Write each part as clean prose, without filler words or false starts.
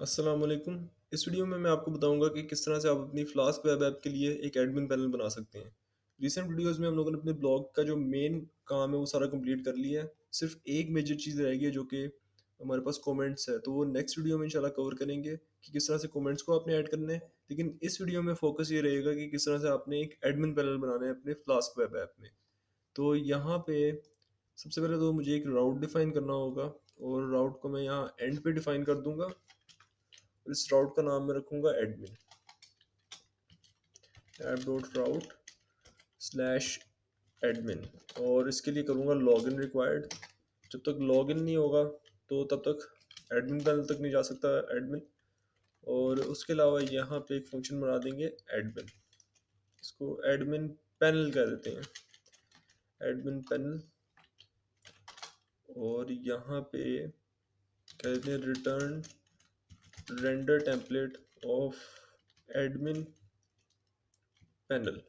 अस्सलाम वालेकुम। इस वीडियो में मैं आपको बताऊंगा कि किस तरह से आप अपनी फ्लास्क वेब ऐप के लिए एक एडमिन पैनल बना सकते हैं। रिसेंट वीडियोस में हम लोगों ने अपने ब्लॉग का जो मेन काम है वो सारा कंप्लीट कर लिया है। सिर्फ एक मेजर चीज़ रह गई है जो कि हमारे पास कमेंट्स है, तो वो नेक्स्ट वीडियो में इंशाल्लाह कवर करेंगे कि किस तरह से कमेंट्स को आपने ऐड करना है। लेकिन इस वीडियो में फोकस ये रहेगा कि किस तरह से आपने एक एडमिन पैनल बनाना है अपने फ्लास्क वेब ऐप में। तो यहाँ पे सबसे पहले तो मुझे एक राउट डिफाइन करना होगा, और राउट को मैं यहाँ एंड पे डिफाइन कर दूंगा। इस राउट का नाम मैं रखूंगा एडमिन ऐप डॉट राउट स्लैश एडमिन, और इसके लिए करूंगा लॉगिन रिक्वायर्ड। जब तक लॉगिन नहीं होगा तो तब तक एडमिन पैनल तक नहीं जा सकता एडमिन। और उसके अलावा यहाँ पे एक फंक्शन बना देंगे एडमिन, इसको एडमिन पैनल कह देते हैं, एडमिन पैनल। और यहाँ पे कहते हैं return render template of admin panel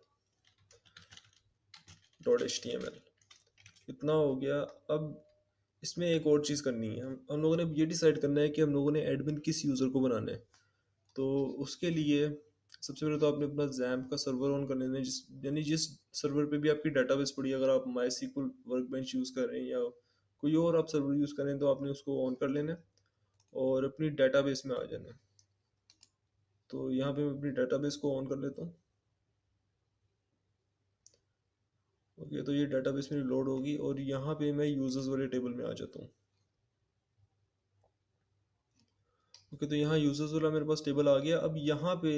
dot H T M L. इतना हो गया। अब इसमें एक और चीज़ करनी है, हम लोगों ने ये डिसाइड करना है कि हम लोगों ने एडमिन किस यूज़र को बनाना है। तो उसके लिए सबसे पहले तो आपने अपना जैम्प का सर्वर ऑन कर लेना है, जिस सर्वर पे भी आपकी डाटाबेस पड़ी है। अगर आप माई सीक्वल वर्कबेंच यूज़ कर रहे हैं या कोई और आप सर्वर यूज़ कर रहे हैं तो आपने उसको ऑन कर लेना है और अपनी डाटाबेस में आ जाना है। तो यहाँ पे मैं अपनी डाटाबेस को ऑन कर लेता हूँ। ओके, तो ये डाटाबेस मेरी लोड होगी और यहाँ पे मैं यूजर्स वाले टेबल में आ जाता हूँ। ओके, तो यहाँ यूजर्स वाला मेरे पास टेबल आ गया। अब यहाँ पे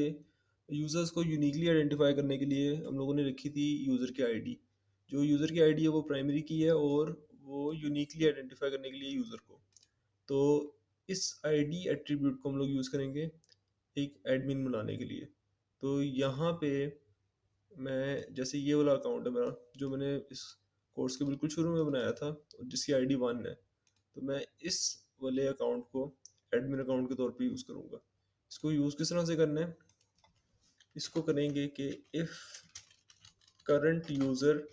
यूजर्स को यूनिकली आइडेंटिफाई करने के लिए हम लोगों ने रखी थी यूज़र की आईडी। जो यूज़र की आईडी है वो प्राइमरी की है, और वो यूनिकली आइडेंटिफाई करने के लिए यूज़र को। तो इस आईडी एट्रीब्यूट को हम लोग यूज़ करेंगे एक एडमिन बनाने के लिए। तो यहाँ पे मैं, जैसे ये वाला अकाउंट है मेरा जो मैंने इस कोर्स के बिल्कुल शुरू में बनाया था और जिसकी आईडी 1 है, तो मैं इस वाले अकाउंट को एडमिन अकाउंट के तौर पे यूज़ करूँगा। इसको यूज़ किस तरह से करना है, इसको करेंगे कि if current user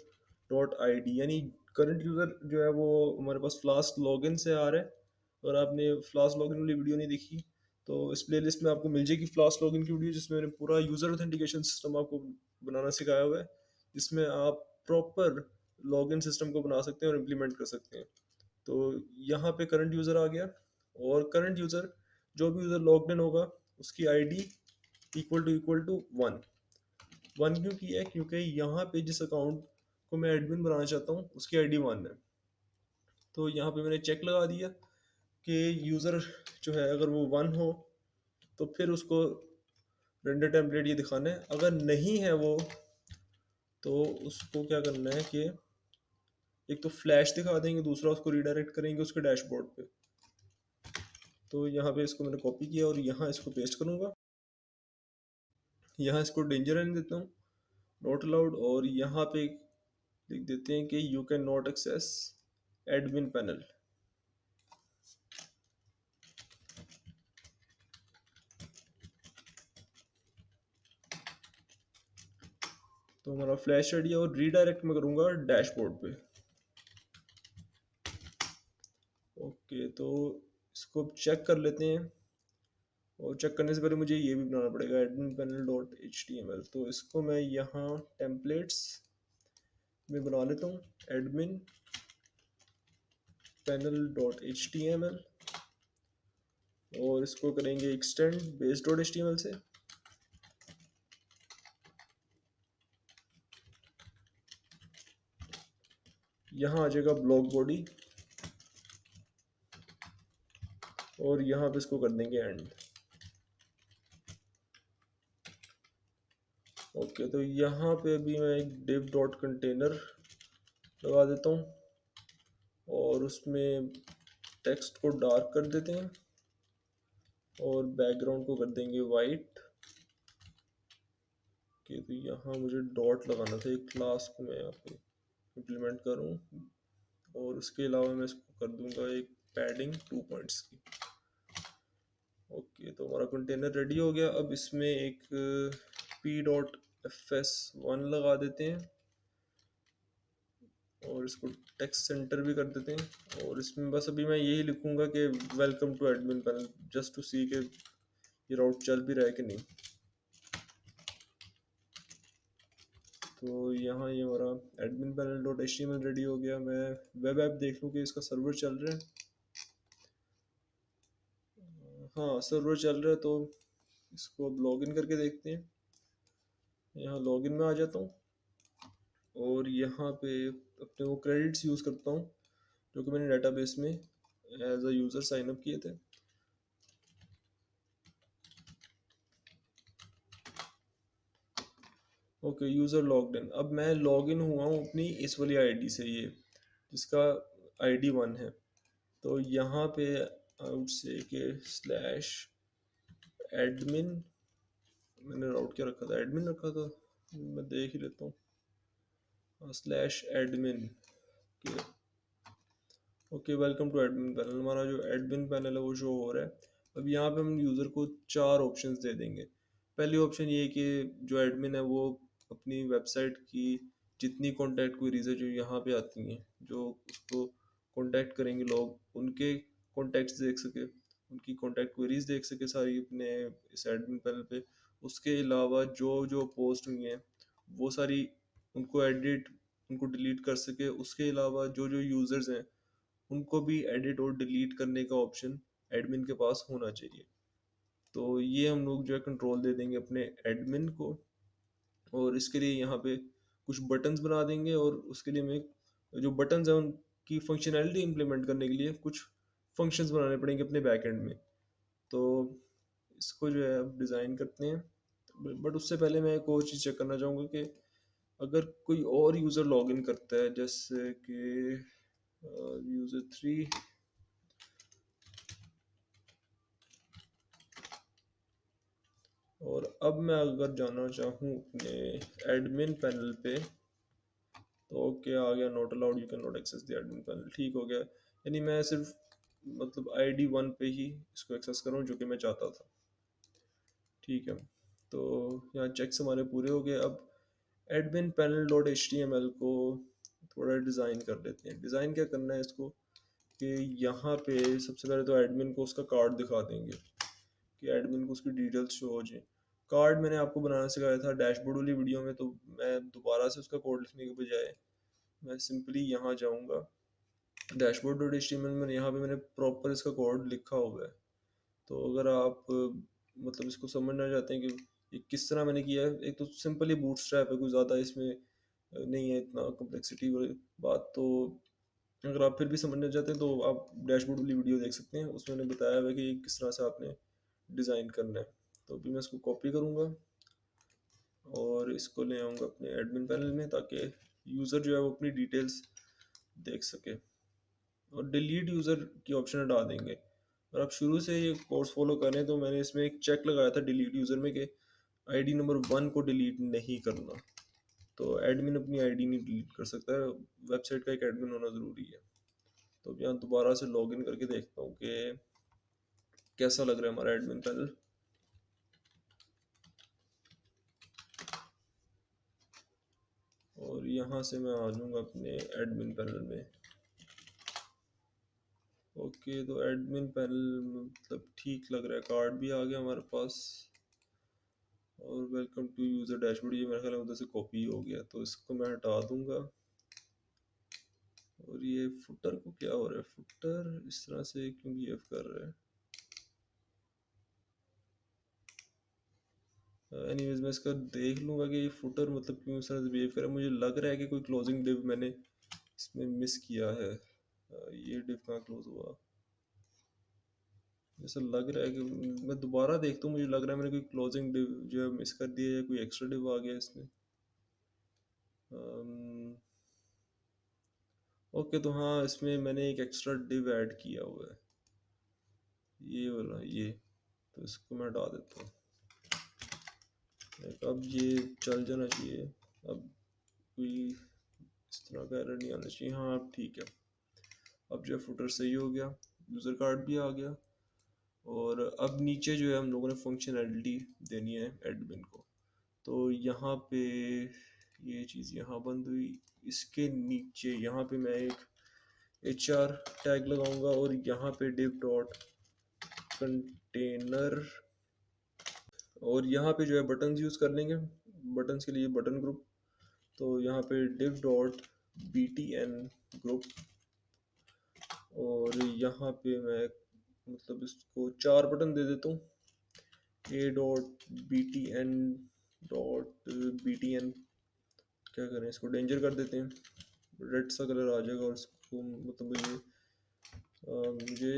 dot I D, यानी करंट यूज़र जो है वो हमारे पास फ्लास्क लॉगिन से आ रहा है। अगर आपने फ्लास्क लॉगिन वाली वीडियो नहीं देखी तो इस प्लेलिस्ट में आपको मिल जाएगी फ्लास्क लॉगिन की वीडियो, जिसमें मैंने पूरा यूज़र ऑथेंटिकेशन सिस्टम आपको बनाना सिखाया हुआ है, जिसमें आप प्रॉपर लॉगिन सिस्टम को बना सकते हैं और इम्प्लीमेंट कर सकते हैं। तो यहाँ पे करंट यूज़र आ गया, और करंट यूज़र जो भी यूज़र लॉग्ड इन होगा उसकी आईडी इक्वल टू 1। 1 क्यों की है, क्योंकि यहाँ पे जिस अकाउंट को मैं एडमिन बनाना चाहता हूँ उसकी आईडी 1 है। तो यहाँ पे मैंने चेक लगा दिया कि यूज़र जो है अगर वो 1 हो तो फिर उसको रेंडर टेम्पलेट ये दिखाना है। अगर नहीं है वो, तो उसको क्या करना है कि एक तो फ्लैश दिखा देंगे, दूसरा उसको रिडायरेक्ट करेंगे उसके डैशबोर्ड पे। तो यहाँ पे इसको मैंने कॉपी किया और यहाँ इसको पेस्ट करूँगा। यहाँ इसको डेंजर रहने देता हूँ, नॉट अलाउड, और यहाँ पे लिख देते हैं कि you can not access admin panel. तो हमारा फ्लैश रेडी है और रीडायरेक्ट मैं करूँगा डैशबोर्ड पे। ओके, तो इसको चेक कर लेते हैं, और चेक करने से पहले मुझे ये भी बनाना पड़ेगा admin panel dot H T M L. तो इसको मैं यहाँ टेम्पलेट्स में बना लेता हूँ, admin panel dot H T M L, और इसको करेंगे extend base dot H T M L से। यहाँ आ जाएगा ब्लॉक बॉडी, और यहाँ पे इसको कर देंगे एंड। ओके, तो यहाँ पे अभी मैं एक div डॉट कंटेनर लगा देता हूँ, और उसमें टेक्स्ट को डार्क कर देते हैं और बैकग्राउंड को कर देंगे वाइट। कि तो यहाँ मुझे डॉट लगाना था एक क्लास को मैं यहाँ पे इम्प्लीमेंट करूँ, और उसके अलावा मैं इसको कर दूंगा एक पैडिंग 2 पॉइंट्स की। ओके, तो हमारा कंटेनर रेडी हो गया। अब इसमें एक p डॉट एफ एस 1 लगा देते हैं, और इसको टेक्स्ट सेंटर भी कर देते हैं। और इसमें बस अभी मैं यही लिखूंगा कि welcome to admin panel, just to see के ये राउट चल भी रहा है कि नहीं। तो यहाँ ये हमारा admin panel dot H T M L ready हो गया। मैं वेब ऐप देख लूँ कि इसका सर्वर चल रहा है। हाँ सर्वर चल रहा है, तो इसको अब लॉगिन करके देखते हैं। यहाँ लॉगिन में आ जाता हूँ और यहाँ पे अपने वो क्रेडिट्स यूज़ करता हूँ जो कि मैंने डेटाबेस में as a user sign up किए थे। Okay user logged in. अब मैं लॉगिन हुआ हूँ अपनी इस वाली आईडी से, ये जिसका आईडी 1 है। तो यहाँ पे आई वुड से कि स्लैश एडमिन, मैंने राउट क्या रखा था, एडमिन रखा था, मैं देख ही लेता हूँ, slash admin. Okay welcome to admin panel. हमारा जो एडमिन पैनल है वो शो हो रहा है। अब यहाँ पे हम यूज़र को 4 ऑप्शंस दे देंगे। पहली ऑप्शन ये है कि जो एडमिन है वो अपनी वेबसाइट की जितनी कॉन्टैक्ट क्वेरीज है जो यहाँ पे आती हैं, जो उसको कॉन्टैक्ट करेंगे लोग, उनके कॉन्टैक्ट्स देख सके, उनकी कॉन्टैक्ट क्वेरीज देख सके सारी अपने इस एडमिन पैनल पे। उसके अलावा जो जो पोस्ट हुई हैं वो सारी उनको एडिट, उनको डिलीट कर सके। उसके अलावा जो जो यूज़र्स हैं उनको भी एडिट और डिलीट करने का ऑप्शन एडमिन के पास होना चाहिए। तो ये हम लोग जो है कंट्रोल दे देंगे अपने एडमिन को। और इसके लिए यहाँ पे कुछ बटन्स बना देंगे, और उसके लिए हमें जो बटन्स हैं उनकी फंक्शनैलिटी इंप्लीमेंट करने के लिए कुछ फंक्शंस बनाने पड़ेंगे अपने बैकएंड में। तो इसको जो है अब डिज़ाइन करते हैं। बट उससे पहले मैं एक और चीज़ चेक करना चाहूँगा कि अगर कोई और यूज़र लॉगिन करता है, जैसे कि यूज़र 3, और अब मैं अगर जाना चाहूँ अपने एडमिन पैनल पे, तो ओके आ गया, not allowed, you can not access the admin panel, ठीक हो गया। यानी मैं सिर्फ मतलब आईडी 1 पे ही इसको एक्सेस करूँ जो कि मैं चाहता था। ठीक है, तो यहाँ चेक्स हमारे पूरे हो गए। अब admin panel dot H T M L को थोड़ा डिज़ाइन कर लेते हैं। डिज़ाइन क्या करना है इसको कि यहाँ पे सबसे पहले तो एडमिन को उसका कार्ड दिखा देंगे कि एडमिन को उसकी डिटेल्स शो हो जाए। कार्ड मैंने आपको बनाना सिखाया था डैशबोर्ड वाली वीडियो में, तो मैं दोबारा से उसका कोड लिखने के बजाय मैं सिंपली यहाँ जाऊँगा dashboard dot H T M L में, यहाँ पे मैंने प्रॉपर इसका कोड लिखा हुआ है। तो अगर आप मतलब इसको समझना चाहते हैं कि ये किस तरह मैंने किया है, एक तो सिंपल ही बूटस्ट्रैप है, कोई ज़्यादा इसमें नहीं है इतना कम्प्लेक्सिटी वाली बात। तो अगर आप फिर भी समझना चाहते हैं तो आप डैशबोर्ड वाली वीडियो देख सकते हैं, उसमें मैंने बताया हुआ है कि किस तरह से आपने डिज़ाइन करना है। तो अभी मैं इसको कॉपी करूँगा और इसको ले आऊँगा अपने एडमिन पैनल में, ताकि यूज़र जो है वो अपनी डिटेल्स देख सके। और डिलीट यूज़र की ऑप्शन हटा देंगे। और आप शुरू से ये कोर्स फॉलो करें तो मैंने इसमें एक चेक लगाया था डिलीट यूज़र में कि आईडी नंबर 1 को डिलीट नहीं करना। तो एडमिन अपनी आईडी नहीं डिलीट कर सकता है, वेबसाइट का एक एडमिन होना ज़रूरी है। तो अब यहाँ दोबारा से लॉगिन करके देखता हूँ कि कैसा लग रहा है हमारा एडमिन पैनल। और यहाँ से मैं आ जाऊँगा अपने एडमिन पैनल में। ओके, तो एडमिन पैनल मतलब ठीक लग रहा है, कार्ड भी आ गया हमारे पास। और वेलकम टू यूज़र डैशबोर्ड, ये मेरे ख्याल में उधर से कॉपी हो गया, तो इसको मैं हटा दूंगा। और ये फुटर को क्या हो रहा है, फुटर इस तरह से क्यों बिहेव कर रहा है। एनीवेज मैं इसका देख लूँगा कि ये फुटर मतलब क्यों इस तरह से बिहेव कर रहा है। मुझे लग रहा है कि कोई क्लोजिंग डिव मैंने इसमें मिस किया है। ये डिव कहाँ क्लोज हुआ, ऐसा लग रहा है कि मैं दोबारा देखता हूँ, मुझे लग रहा है मैंने कोई क्लोजिंग डिव जो है मिस कर दिया, या कोई एक्स्ट्रा डिव आ गया इसमें। ओके, तो हाँ इसमें मैंने एक एक्स्ट्रा डिव ऐड किया हुआ है, ये वाला, ये। तो इसको मैं हटा देता हूँ। अब ये चल जाना चाहिए। अब कोई इस तरह का एरर नहीं आना चाहिए। हाँ अब ठीक है, अब जो फुटर सही हो गया, यूज़र कार्ड भी आ गया। और अब नीचे जो है हम लोगों ने फंक्शनैलिटी देनी है एडमिन को। तो यहाँ पे ये चीज़ यहाँ बंद हुई। इसके नीचे यहाँ पे मैं एक HR टैग लगाऊंगा और यहाँ पे div डॉट कंटेनर, और यहाँ पे जो है बटन्स यूज़ कर लेंगे, बटन्स के लिए बटन ग्रुप। तो यहाँ पे div डॉट btn ग्रुप, और यहाँ पे मैं मतलब इसको 4 बटन दे देता हूँ। a dot btn dot btn, क्या करें इसको डेंजर कर देते हैं, रेड सा कलर आ जाएगा, और इसको मतलब मुझे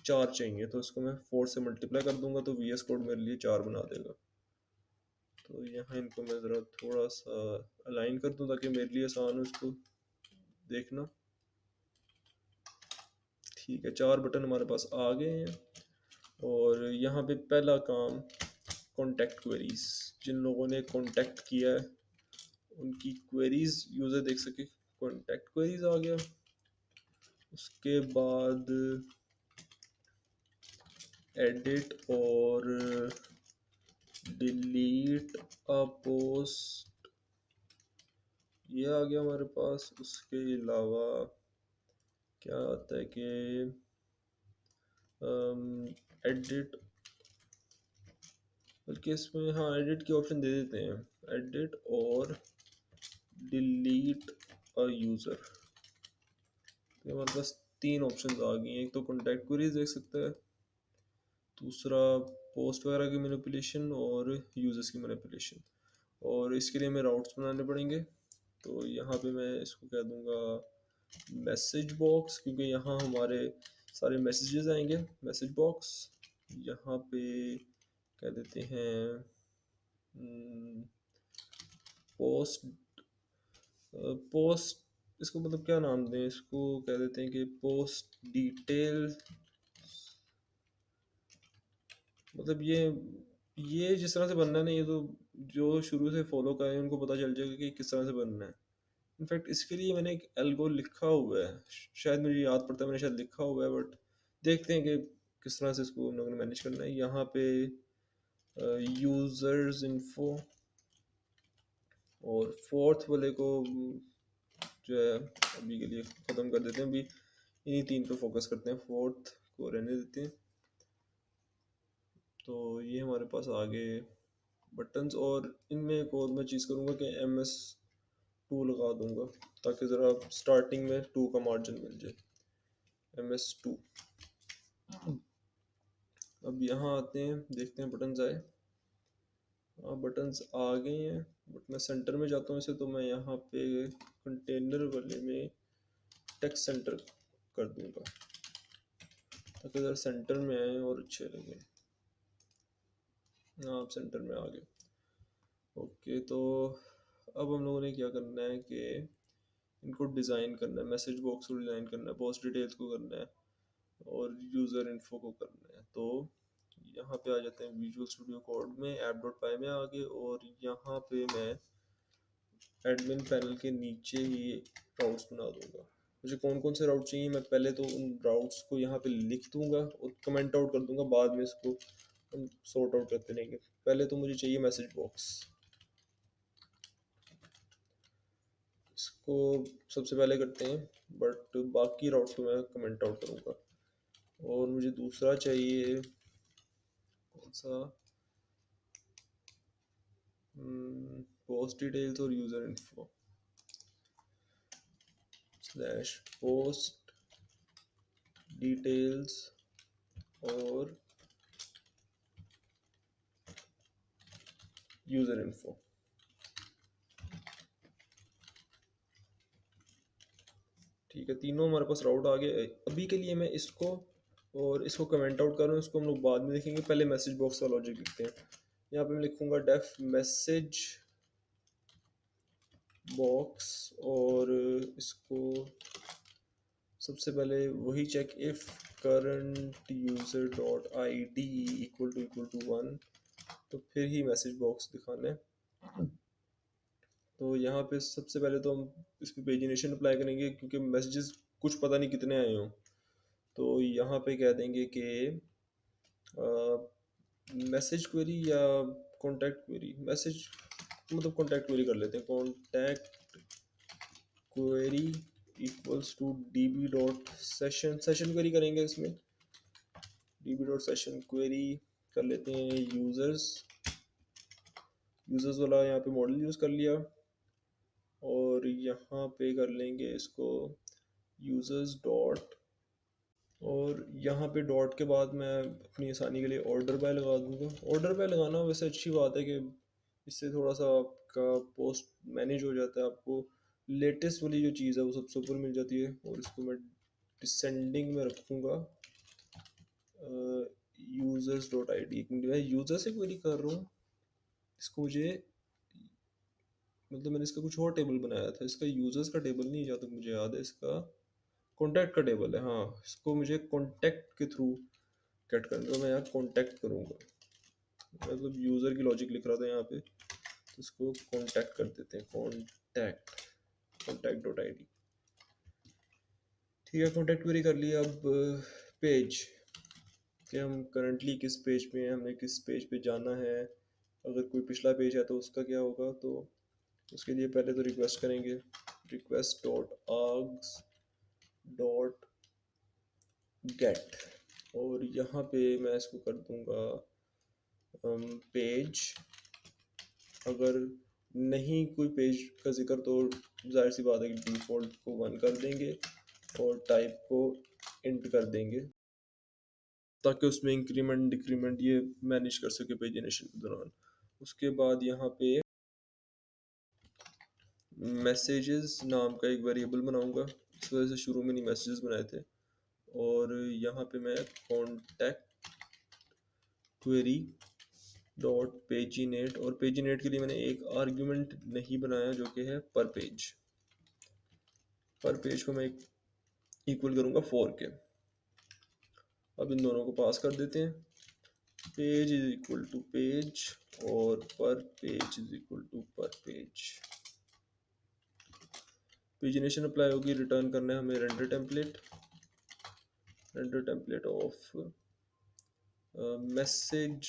4 चाहिए, तो इसको मैं 4 से मल्टीप्लाई कर दूंगा तो VS कोड मेरे लिए 4 बना देगा। तो यहाँ इनको मैं ज़रा थोड़ा सा अलाइन कर दूँ ताकि मेरे लिए आसान हो इसको देखना। ठीक है, 4 बटन हमारे पास आ गए हैं। और यहाँ पे पहला काम कॉन्टैक्ट क्वेरीज, जिन लोगों ने कॉन्टैक्ट किया है उनकी क्वेरीज यूज़र देख सके, कॉन्टैक्ट क्वेरीज आ गया। उसके बाद एडिट और डिलीट अ पोस्ट, ये आ गया हमारे पास। उसके अलावा क्या आता है कि एडिट, बल्कि इसमें हाँ एडिट की ऑप्शन दे देते हैं, एडिट और डिलीट अ यूज़र। तो हमारे पास 3 ऑप्शन आ गई हैं। एक तो कॉन्टैक्ट क्वेरीज देख सकते हैं, दूसरा पोस्ट वगैरह की मैनिपुलेशन, और यूज़र्स की मैनिपुलेशन। और इसके लिए हमें राउट्स बनाने पड़ेंगे। तो यहाँ पे मैं इसको कह दूँगा मैसेज बॉक्स, क्योंकि यहाँ हमारे सारे मैसेजेस आएंगे। मैसेज बॉक्स यहाँ पे कह देते हैं पोस्ट, पोस्ट इसको मतलब क्या नाम दें, इसको कह देते हैं कि पोस्ट डिटेल। मतलब ये जिस तरह से बनना है ना, ये तो जो शुरू से फॉलो कर रहे हैं उनको पता चल जाएगा कि किस तरह से बनना है। इनफैक्ट इसके लिए मैंने एक एल्गो लिखा हुआ है, शायद मुझे याद पड़ता है मैंने शायद लिखा हुआ है, बट देखते हैं कि किस तरह से इसको हम लोगों ने मैनेज करना है। यहाँ पे यूजर्स इन्फो, और फोर्थ वाले को जो है अभी के लिए ख़त्म कर देते हैं, अभी इन्हीं 3 पे फोकस करते हैं, फोर्थ को रहने देते हैं। तो ये हमारे पास आगे बटन्स, और इनमें एक और मैं चीज़ करूँगा कि MS2 लगा दूंगा ताकि ज़रा स्टार्टिंग में 2 का मार्जिन मिल जाए, MS2। अब यहाँ आते हैं, देखते हैं बटन्स आए। हाँ बटन्स आ गए हैं, बट मैं सेंटर में जाता हूँ इसे, तो मैं यहाँ पे कंटेनर वाले में टेक्स्ट सेंटर कर दूंगा ताकि ज़रा सेंटर में आए और अच्छे लगे। हाँ आप सेंटर में आ गए। ओके, तो अब हम लोगों ने क्या करना है कि इनको डिज़ाइन करना है, मैसेज बॉक्स को डिज़ाइन करना है, पोस्ट डिटेल्स को करना है, और यूज़र इन्फो को करना है। तो यहाँ पे आ जाते हैं विजुअल स्टूडियो कोड में, app.py में आ गए, और यहाँ पे मैं एडमिन पैनल के नीचे ही राउट्स बना दूंगा। मुझे कौन कौन से राउट चाहिए, मैं पहले तो उन राउट्स को यहाँ पे लिख दूंगा और कमेंट आउट कर दूंगा, बाद में इसको हम सॉर्ट आउट करते रहेंगे। पहले तो मुझे चाहिए मैसेज बॉक्स, इसको सबसे पहले करते हैं, बट बाकी राउट्स को मैं कमेंट आउट करूँगा। और मुझे दूसरा चाहिए कौन सा, पोस्ट डिटेल्स और user info slash post details और यूज़र इन्फो। ठीक है, तीनों हमारे पास राउट आ गए। अभी के लिए मैं इसको और इसको कमेंट आउट कर रहा हूँ, इसको हम लोग बाद में देखेंगे। पहले मैसेज बॉक्स का लॉजिक लिखते हैं। यहाँ पे मैं लिखूँगा डेफ मैसेज बॉक्स, और इसको सबसे पहले वही check if current user dot I D equal to 1, तो फिर ही मैसेज बॉक्स दिखाना है। तो यहाँ पे सबसे पहले तो हम इस पर पेजिनेशन अप्लाई करेंगे, क्योंकि मैसेजेस कुछ पता नहीं कितने आए हों। तो यहाँ पे कह देंगे कि मैसेज क्वेरी या कॉन्टैक्ट क्वेरी, मैसेज मतलब कॉन्टैक्ट क्वेरी कर लेते हैं। Contact query equals to db dot session, session query करेंगे इसमें। db डॉट सेशन क्वेरी कर लेते हैं यूजर्स वाला यहाँ पे मॉडल यूज़ कर लिया, और यहाँ पे कर लेंगे इसको यूजर्स डॉट, और यहाँ पे डॉट के बाद मैं अपनी आसानी के लिए ऑर्डर बाय लगा दूंगा। ऑर्डर बाय लगाना वैसे अच्छी बात है कि इससे थोड़ा सा आपका पोस्ट मैनेज हो जाता है, आपको लेटेस्ट वाली जो चीज़ है वो सबसे ऊपर मिल जाती है। और इसको मैं डिसेंडिंग में रखूँगा, यूजर्स डॉट आई डी। मैं यूज़र से क्वेरी कर रहा हूँ, इसको मुझे मतलब मैंने इसका कुछ और टेबल बनाया था, इसका यूजर्स का टेबल नहीं, जहाँ तक मुझे याद है इसका कॉन्टैक्ट का टेबल है। हाँ, इसको मुझे कॉन्टैक्ट के थ्रू गेट करना, तो मैं यहाँ कॉन्टैक्ट करूँगा, मतलब यूज़र की लॉजिक लिख रहा था यहाँ पे, तो इसको कॉन्टैक्ट कर देते हैं। कॉन्टैक्ट डॉट आई डी, ठीक है। कॉन्टैक्ट क्वेरी कर लिया। अब पेज कि हम करंटली किस पेज पे हैं, हमें किस पेज पे जाना है, अगर कोई पिछला पेज है तो उसका क्या होगा। तो उसके लिए पहले तो रिक्वेस्ट करेंगे, request dot args dot gate, और यहाँ पे मैं इसको कर दूंगा पेज। अगर नहीं कोई पेज का जिक्र तो जाहिर सी बात है कि डिफ़ॉल्ट को 1 कर देंगे और टाइप को इंट कर देंगे, ताकि उसमें इंक्रीमेंट डिक्रीमेंट ये मैनेज कर सके पेजिनेशन के दौरान। उसके बाद यहाँ पे मैसेजेस नाम का एक वेरिएबल बनाऊंगा, इस वजह से शुरू में नहीं मैसेजेस बनाए थे। और यहाँ पे मैं कॉन्टैक्ट क्वेरी डॉट पेजिनेट, और पेजिनेट के लिए मैंने एक आर्ग्यूमेंट नहीं बनाया जो कि है पर पेज को मैं इक्वल करूँगा 4 के। अब इन दोनों को पास कर देते हैं, page is equal to page और per page is equal to per page. Pagination apply होगी, रिटर्न करना है हमें render template of message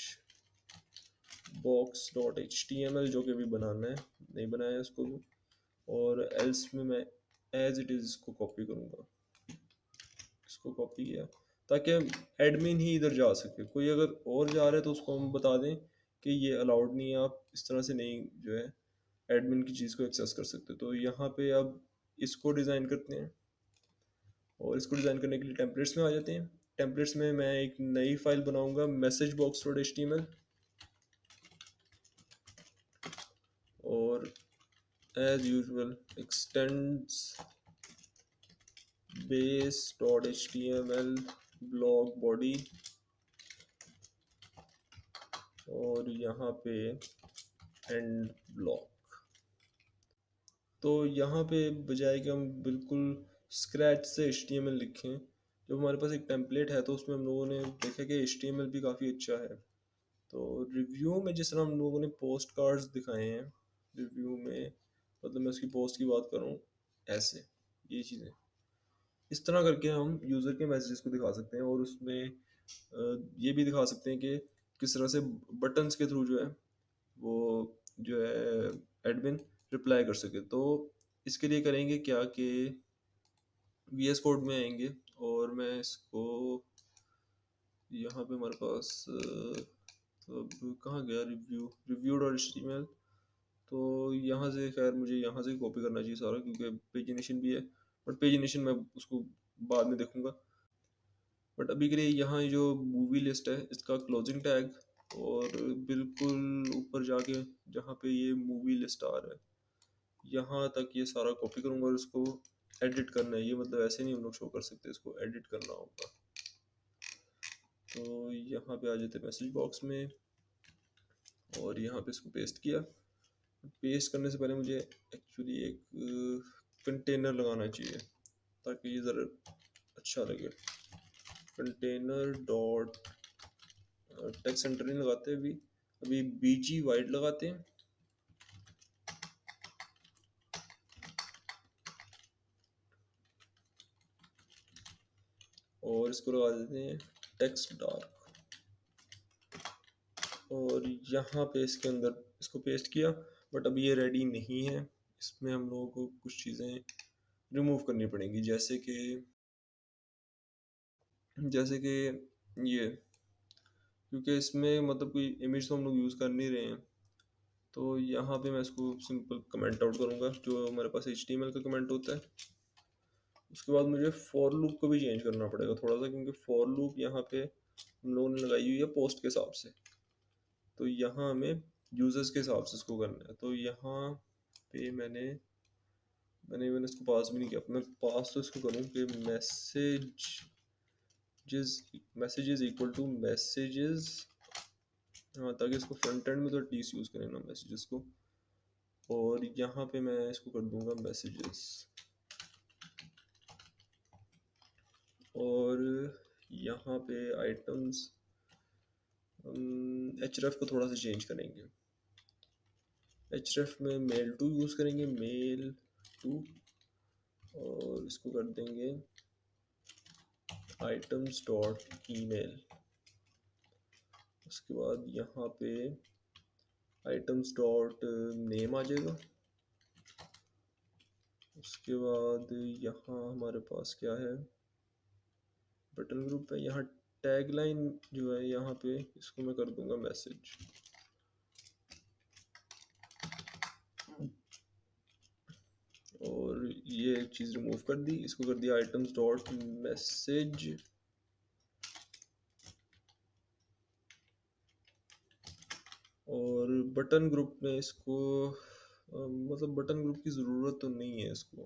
box dot HTML, जो कि भी बनाना है, नहीं बनाया है उसको भी। और एल्स में मैं एज इट इज़ इसको कॉपी करूँगा, इसको कॉपी किया ताकि एडमिन ही इधर जा सके। कोई अगर और जा रहा है तो उसको हम बता दें कि ये अलाउड नहीं है, आप इस तरह से नहीं जो है एडमिन की चीज़ को एक्सेस कर सकते। तो यहाँ पे अब इसको डिज़ाइन करते हैं, और इसको डिज़ाइन करने के लिए टेम्पलेट्स में आ जाते हैं। टेम्पलेट्स में मैं एक नई फाइल बनाऊंगा मैसेज बॉक्स डॉट HTML, और as usual extends base dot HTML block body, और यहाँ पे एंड ब्लॉक। तो यहाँ पे बजाय कि हम बिल्कुल स्क्रैच से HTML लिखें, जब हमारे पास एक टेम्पलेट है तो उसमें हम लोगों ने देखा कि HTML भी काफ़ी अच्छा है। तो रिव्यू में जिस तरह हम लोगों ने पोस्ट कार्ड्स दिखाए हैं, रिव्यू में मतलब मैं उसकी पोस्ट की बात करूँ, ऐसे ये चीज़ें इस तरह करके हम यूज़र के मैसेजेस को दिखा सकते हैं। और उसमें ये भी दिखा सकते हैं कि किस तरह से बटन्स के थ्रू जो है वो जो है एडमिन रिप्लाई कर सके। तो इसके लिए करेंगे क्या कि VS कोड में आएंगे, और मैं इसको यहाँ पे हमारे पास तो अब कहाँ गया रिव्यू डॉट HTML। तो यहाँ से खैर मुझे यहाँ से कॉपी करना चाहिए सारा, क्योंकि पेजिनेशन भी है, बट पेजिनेशन मैं उसको बाद में देखूंगा। बट अभी के लिए यहाँ जो मूवी लिस्ट है इसका क्लोजिंग टैग, और बिल्कुल ऊपर जाके जहाँ पे ये मूवी लिस्ट आ रहा है यहाँ तक ये सारा कॉपी करूँगा, और इसको एडिट करना है। ये मतलब ऐसे नहीं हम लोग शो कर सकते, इसको एडिट करना होगा। तो यहाँ पे आ जाते मैसेज बॉक्स में, और यहाँ पे इसको पेस्ट किया। पेस्ट करने से पहले मुझे एक्चुअली एक कंटेनर लगाना चाहिए ताकि ये ज़रा अच्छा लगे। कंटेनर डॉट टेक्स्ट सेंटर नहीं लगाते अभी BG वाइड लगाते हैं, और इसको लगा देते हैं टेक्स्ट डार्क। और यहाँ पे इसके अंदर इसको पेस्ट किया, बट अभी ये रेडी नहीं है। इसमें हम लोगों को कुछ चीज़ें रिमूव करनी पड़ेंगी, जैसे कि ये, क्योंकि इसमें मतलब कोई इमेज तो हम लोग यूज़ कर नहीं रहे हैं। तो यहाँ पे मैं इसको सिंपल कमेंट आउट करूँगा, जो हमारे पास HTML का कमेंट होता है। उसके बाद मुझे फॉर लूप को भी चेंज करना पड़ेगा थोड़ा सा, क्योंकि फॉर लूप यहाँ पे हम लोगों ने लगाई हुई है पोस्ट के हिसाब से। तो यहाँ हमें यूजर्स के हिसाब से इसको करना है। तो यहाँ पे मैंने इसको पास भी नहीं किया। मैं पास तो इसको करूँ कि मैसेजेस इक्वल टू मैसेजेस, हाँ, ताकि इसको फ्रंट एंड में तो टीस यूज़ करें ना मैसेजेस को। और यहाँ पे मैं इसको कर दूंगा मैसेजेस, और यहाँ पे आइटम्स href को थोड़ा सा चेंज करेंगे। href में मेल टू यूज़ करेंगे, मेल टू, और इसको कर देंगे आइटम्स डॉट ईमेल। उसके बाद यहाँ पे आइटम्स डॉट नेम आ जाएगा। उसके बाद यहाँ हमारे पास क्या है, बटन ग्रुप है। यहाँ टैग लाइन जो है यहाँ पे, इसको मैं कर दूंगा मैसेज। और ये एक चीज़ रिमूव कर दी, इसको कर दिया आइटम्स डॉट मैसेज। और बटन ग्रुप में इसको मतलब बटन ग्रुप की ज़रूरत तो नहीं है इसको,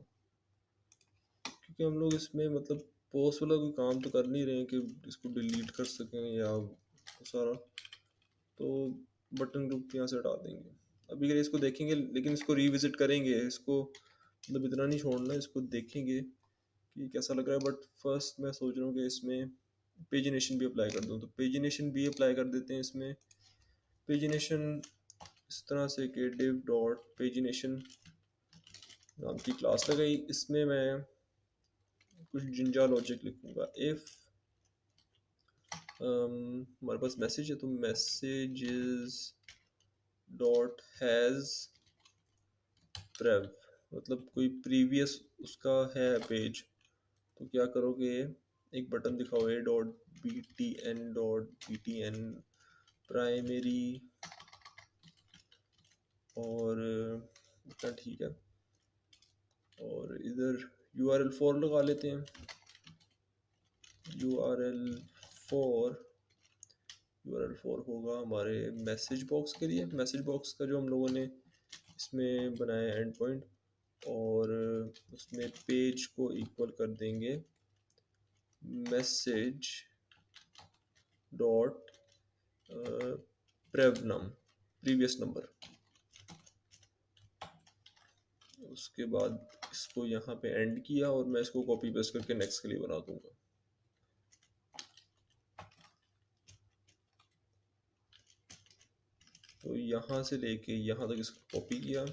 क्योंकि हम लोग इसमें मतलब पोस्ट वाला कोई काम तो कर नहीं रहे हैं कि इसको डिलीट कर सकें या सारा। तो बटन ग्रुप यहाँ से हटा देंगे। अभी अगर इसको देखेंगे, लेकिन इसको रिविजिट करेंगे, इसको मतलब इतना नहीं छोड़ना, इसको देखेंगे कि कैसा लग रहा है। बट फर्स्ट मैं सोच रहा हूँ कि इसमें पेजिनेशन भी अप्लाई कर दूँ। तो पेजिनेशन भी अप्लाई कर देते हैं इसमें। पेजिनेशन इस तरह से कि div डॉट पेजिनेशन नाम की क्लास लगाई। इसमें मैं कुछ जिंजा लॉजिक लिखूंगा। इफ हमारे पास मैसेज है, तो मैसेजेस डॉट हैज़ प्रेव, मतलब कोई प्रीवियस उसका है पेज, तो क्या करोगे, एक बटन दिखाओ a dot B T N primary, और इतना ठीक है। और इधर URL4 लगा लेते हैं। URL4 होगा हमारे मैसेज बॉक्स के लिए। मैसेज बॉक्स का जो हम लोगों ने इसमें बनाया एंड पॉइंट, और उसमें पेज को इक्वल कर देंगे मैसेज डॉट प्रेवनम, प्रीवियस नंबर। उसके बाद इसको यहाँ पे एंड किया, और मैं इसको कॉपी पेस्ट करके नेक्स्ट के लिए बना दूंगा। तो यहाँ से लेके यहाँ तक इसको कॉपी किया,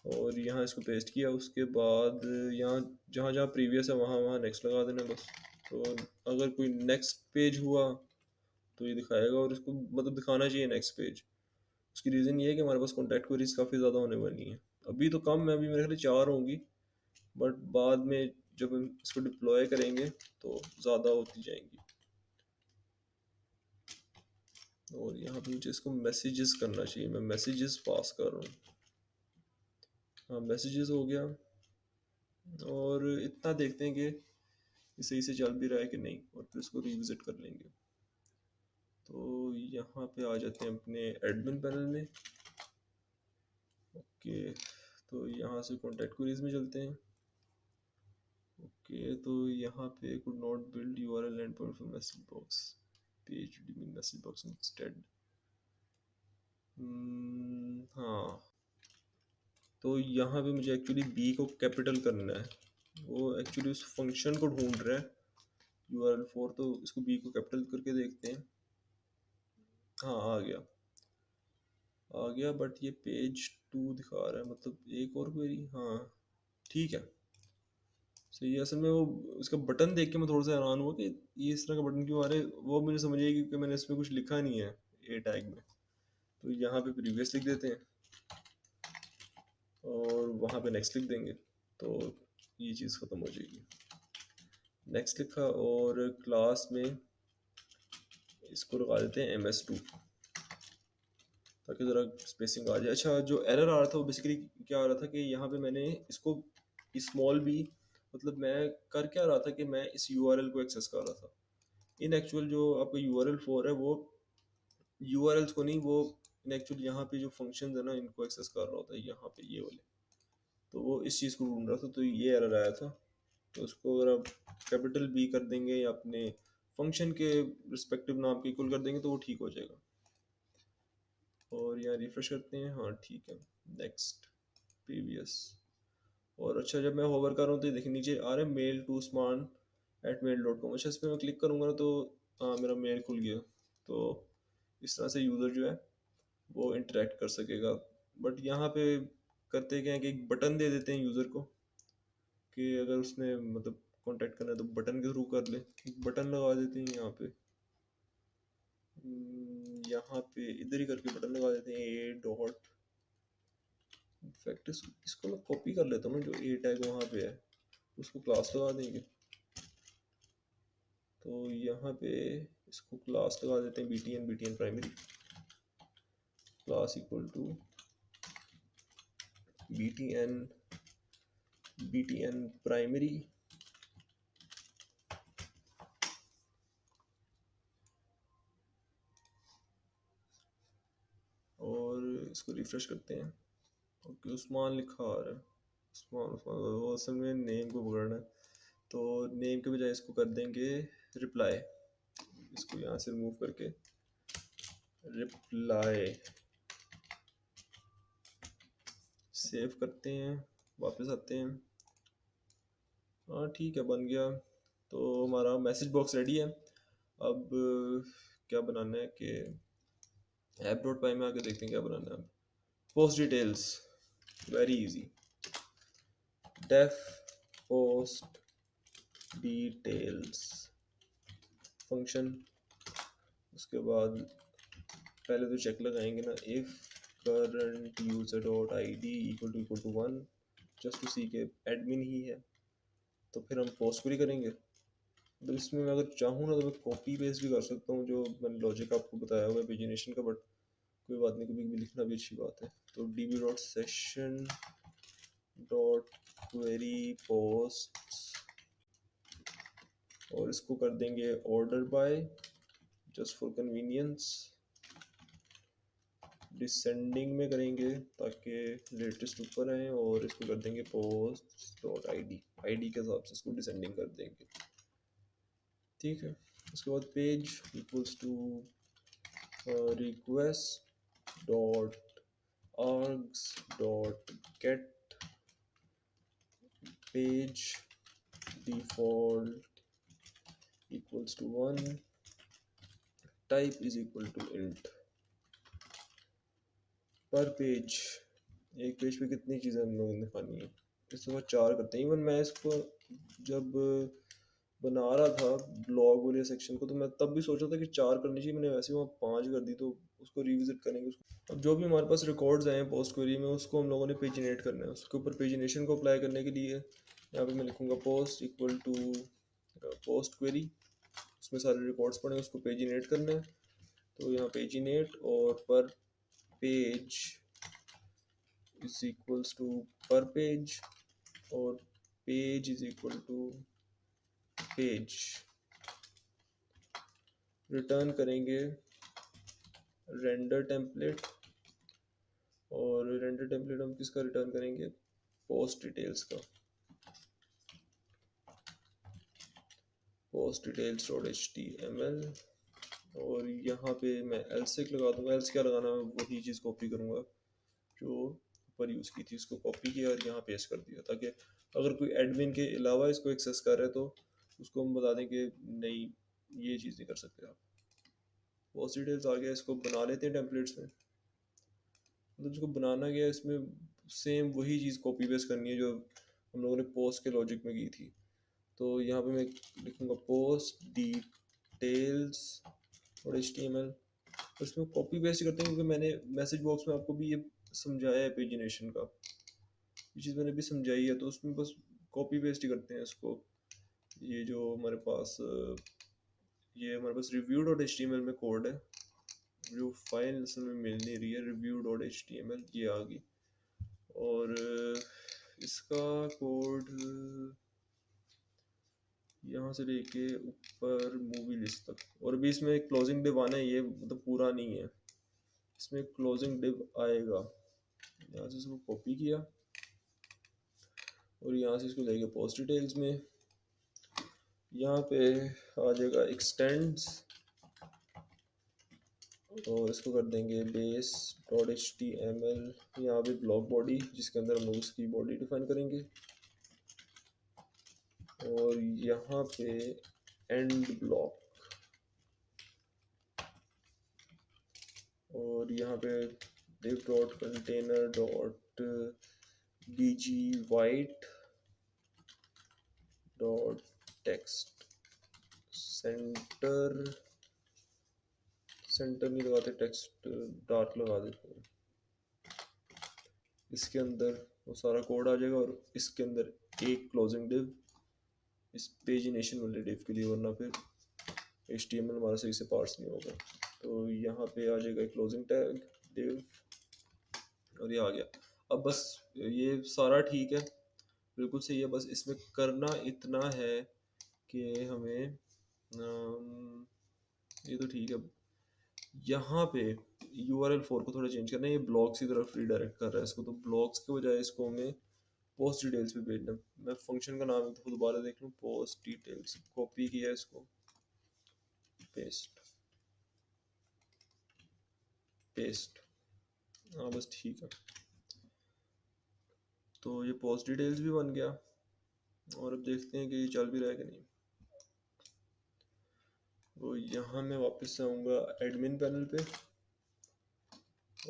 और यहाँ इसको पेस्ट किया। उसके बाद यहाँ जहाँ जहाँ प्रीवियस है वहाँ वहाँ नेक्स्ट लगा देना बस। तो अगर कोई नेक्स्ट पेज हुआ तो ये दिखाएगा, और इसको मतलब दिखाना चाहिए नेक्स्ट पेज। उसकी रीज़न ये है कि हमारे पास कॉन्टैक्ट क्वेरीज काफ़ी ज़्यादा होने वाली हैं। अभी तो कम है, अभी मेरे ख्याल 4 होंगी, बट बाद में जब हम इसको डिप्लॉय करेंगे तो ज़्यादा होती जाएंगी। और यहाँ पे मुझे इसको मैसेजेस करना चाहिए, मैं मैसेजेस पास कर रहा हूँ। हाँ, मैसेजेस हो गया। और इतना देखते हैं कि ये सही से चल भी रहा है कि नहीं, और फिर इसको रिविजिट कर लेंगे। तो यहाँ पे आ जाते हैं अपने एडमिन पैनल में। ओके, तो यहाँ से कॉन्टैक्ट क्वेरीज में चलते हैं। ओके, तो यहाँ पे could not build URL endpoint for message box page, do you mean message box instead? हाँ, तो यहाँ पे मुझे एक्चुअली बी को कैपिटल करना है। वो एक्चुअली उस फंक्शन को ढूंढ रहा है URL4, तो इसको बी को कैपिटल करके देखते हैं। हाँ, आ गया, बट ये पेज 2 दिखा रहा है, मतलब एक और क्वेरी। हाँ, ठीक है, सही है। असल में वो उसका बटन देख के मैं थोड़ा सा हैरान हुआ कि ये इस तरह का बटन क्यों आ रहा है। वो मुझे समझ आई क्योंकि मैंने इसमें कुछ लिखा नहीं है ए टैग में। तो यहाँ पे प्रीवियस लिख देते हैं। और वहाँ पे नेक्स्ट लिख देंगे, तो ये चीज़ ख़त्म हो जाएगी। नेक्स्ट लिखा और क्लास में इसको लगा देते हैं ms2 ताकि ज़रा स्पेसिंग आ जाए। अच्छा, जो एरर आ रहा था वो बेसिकली क्या आ रहा था कि यहाँ पे मैंने इसको स्मॉल भी, मतलब मैं कर क्या रहा था कि मैं इस URL को एक्सेस कर रहा था। इन एक्चुअल जो आपका URL4 है वो URLs को नहीं, वो इन एक्चुअल यहाँ पे जो फंक्शन है ना इनको एक्सेस कर रहा होता है यहाँ पे ये वाले। तो वो इस चीज़ को ढूंढ रहा था, तो ये एरर आया था। तो उसको अगर आप कैपिटल B कर देंगे या अपने फंक्शन के रिस्पेक्टिव नाम के इक्वल कर देंगे तो वो ठीक हो जाएगा। और यहाँ रिफ्रेश करते हैं, हाँ ठीक है। Next previous. और अच्छा, जब मैं होवर कर रहा हूँ तो देखिए नीचे आ रहा है mail2sman@mail.com। अच्छा, इस पर मैं क्लिक करूँगा ना तो हाँ मेरा मेल खुल गया। तो इस तरह से यूज़र जो है वो इंटरेक्ट कर सकेगा। बट यहाँ पे करते क्या है कि एक बटन दे देते हैं यूज़र को कि अगर उसने मतलब कांटेक्ट करना है तो बटन के थ्रू कर ले। एक बटन लगा देते हैं यहाँ पे, यहाँ पे इधर ही करके बटन लगा देते हैं ए डॉट। इनफैक्ट इसको मैं कॉपी कर लेता हूँ ना, जो ए टैग वहाँ पे है उसको क्लास लगा देंगे। तो यहाँ पे इसको क्लास लगा देते हैं btn primary class equal to btn primary. और इसको रिफ्रेश करते हैं। ओके, उस्मान लिखा आ रहा है। उस्मान उस्मान वो असल में नेम को पकड़ना है, तो नेम के बजाय इसको कर देंगे रिप्लाई। इसको यहाँ से रिमूव करके रिप्लाई सेव करते हैं, वापस आते हैं। हाँ ठीक है, बन गया। तो हमारा मैसेज बॉक्स रेडी है। अब क्या बनाना है कि app.py में आके देखते हैं क्या बनाना है। अब post details, very easy. Def post details function. उसके बाद पहले तो चेक लगाएंगे ना, if current user dot I D equal to 1 just to see के एडमिन ही है। तो फिर हम पोस्ट क्वेरी करेंगे। तो इसमें मैं अगर चाहूँ ना तो मैं कॉपी पेस्ट भी कर सकता हूँ जो मैंने लॉजिक आपको बताया हुआ है पेजिनेशन का, बट कोई बात नहीं, कभी भी लिखना भी अच्छी बात है। तो db dot session dot query post, और इसको कर देंगे order by just for convenience. Descending में करेंगे ताकि लेटेस्ट ऊपर आए, और इसको कर देंगे पोस्ट डॉट आई डी के हिसाब से इसको डिसेंडिंग कर देंगे। ठीक है। उसके बाद page equals to request dot args dot get page default equals to 1 type is equal to int. Per page, एक पेज पे कितनी चीज़ें हम लोगों ने दिखानी है, इस दफ़ा 4 करते हैं। इवन मैं इसको जब बना रहा था ब्लॉग वाले सेक्शन को तो मैं तब भी सोचा था कि 4 करनी चाहिए, मैंने वैसे वहाँ 5 कर दी। तो उसको रिविजिट करेंगे। उसको अब जो भी हमारे पास रिकॉर्ड्स आए हैं पोस्ट क्वेरी में उसको हम लोगों ने पेजिनेट करना है। उसके ऊपर पेजिनेशन को अप्लाई करने के लिए यहाँ पे मैं लिखूँगा post equal to post query. उसमें सारे रिकॉर्ड्स पड़े हैं, उसको पेजिनेट करना है। तो यहाँ पेजिनेट और per page is equals to per page, और page is equal to page. Return करेंगे रेंडर टेम्पलेट, और रेंडर टेम्पलेट हम किसका रिटर्न करेंगे, पोस्ट डिटेल्स का। पोस्ट डिटेल्स डॉट HTML, और यहाँ पे मैं एल्स एक लगा दूंगा। एल्स क्या लगाना है, वही चीज़ कॉपी करूँगा जो ऊपर यूज़ की थी, उसको कॉपी किया और यहाँ पेस्ट कर दिया, ताकि अगर कोई एडमिन के अलावा इसको एक्सेस कर रहे तो उसको हम बता दें कि नहीं, ये चीज़ नहीं कर सकते आप। पोस्ट डिटेल्स आ गया, इसको बना लेते हैं टेम्पलेट्स में। मतलब इसको बनाना गया, इसमें सेम वही चीज़ कॉपी पेस्ट करनी है जो हम लोगों ने पोस्ट के लॉजिक में की थी। तो यहाँ पे मैं लिखूँगा पोस्ट डिटेल्स और HTML, और इसमें कॉपी पेस्ट करते हैं क्योंकि मैंने मैसेज बॉक्स में आपको भी ये समझाया है पेजिनेशन का, ये चीज़ मैंने भी समझाई है, तो उसमें बस कॉपी पेस्ट ही करते हैं इसको। ये जो हमारे पास ये हमारे पास review dot H T M L में कोड है, जो फाइल असल में मिल नहीं रही है, review dot H T M L ये आ गई। और इसका कोड यहाँ से लेके ऊपर मूवी लिस्ट तक, और भी इसमें एक क्लोजिंग डिव आना है, ये मतलब पूरा नहीं है, इसमें क्लोजिंग डिव आएगा। यहाँ से इसको कॉपी किया और यहाँ से इसको लेके पोस्ट डिटेल्स में, यहाँ पे आ जाएगा एक्सटेंड्स, और इसको कर देंगे base dot H T M L, यहाँ पे ब्लॉक बॉडी जिसके अंदर हम लोग उसकी बॉडी डिफाइन करेंगे, और यहाँ पे एंड ब्लॉक, और यहाँ पे div dot container dot bg white dot text centre, centre नहीं लगाते, टेक्स्ट डार्क लगा देते हैं, इसके अंदर वो सारा कोड आ जाएगा, और इसके अंदर एक क्लोजिंग डिव इस पेजिनेशन वाले डिव के लिए, वरना फिर HTML हमारा सही से पार्स नहीं होगा। तो यहाँ पे आ जाएगा क्लोजिंग टैग डिव, और ये आ गया। अब बस ये सारा ठीक है, बिल्कुल सही है, बस इसमें करना इतना है कि हमें ये तो ठीक है, यहाँ पे URL4 को थोड़ा चेंज करना है, ये ब्लॉग्स की तरफ रीडायरेक्ट कर रहा है इसको, तो ब्लॉग्स के बजाय इसको हमें पोस्ट डिटेल्स पे भेजना। मैं फंक्शन का नाम तो दोबारा देख लूँ, पोस्ट डिटेल्स, कॉपी किया इसको, पेस्ट पेस्ट, हाँ बस ठीक है। तो ये पोस्ट डिटेल्स भी बन गया, और अब देखते हैं कि ये चल भी रहा है कि नहीं। तो यहाँ मैं वापस आऊँगा एडमिन पैनल पे,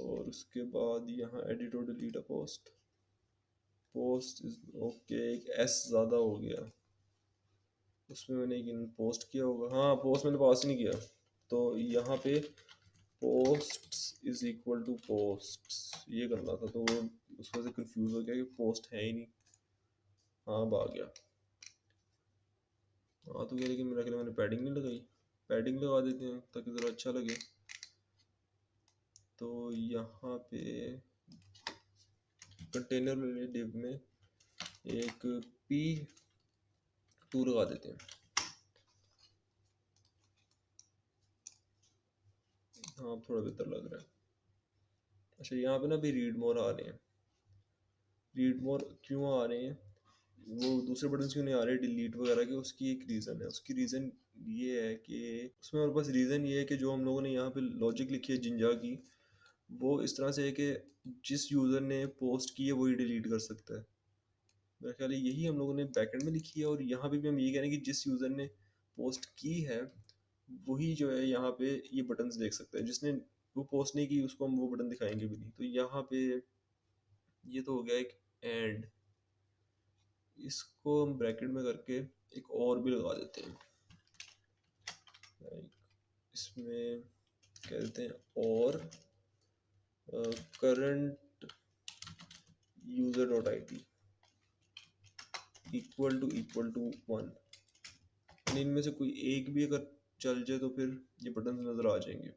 और उसके बाद यहाँ एडिट और delete a post, post is okay, एक एस ज़्यादा हो गया, उसमें मैंने एक पोस्ट किया होगा, हाँ पोस्ट मैंने पास ही नहीं किया, तो यहाँ पे post is equal to post ये करना था, तो वो उस वजह से कंफ्यूज हो गया कि पोस्ट है ही नहीं। हाँ अब आ गया, हाँ तो क्या, लेकिन मेरा ख्याल मैंने पैडिंग नहीं लगाई, पैडिंग लगा देते हैं ताकि ज़रा अच्छा लगे। तो यहाँ पे कंटेनर वाले डिव में एक P2 लगा देते हैं, हाँ थोड़ा बेहतर लग रहा है। अच्छा यहाँ पे ना अभी रीड मोर आ रहे हैं, रीड मोर क्यों आ रहे हैं, वो दूसरे बटन क्यों नहीं आ रहे डिलीट वगैरह के, उसकी एक रीज़न है, उसकी रीज़न ये है कि उसमें हमारे पास रीज़न ये है कि जो हम लोगों ने यहाँ पे लॉजिक लिखी है जिंजा की, वो इस तरह से है कि जिस यूज़र ने पोस्ट की है वही डिलीट कर सकता है। मेरा ख्याल है यही हम लोगों ने बैकएंड में लिखी है, और यहाँ पे भी हम ये कह रहे हैं कि जिस यूज़र ने पोस्ट की है वही जो है यहाँ पे ये बटन्स देख सकता है, जिसने वो पोस्ट नहीं की उसको हम वो बटन दिखाएंगे भी नहीं। तो यहाँ पे ये तो हो गया एक एंड, इसको हम ब्रैकेट में करके एक और भी लगा देते हैं, इसमें कह देते हैं और current user dot I D equal to 1, इनमें से कोई एक भी अगर चल जाए तो फिर ये बटन नज़र आ जाएंगे।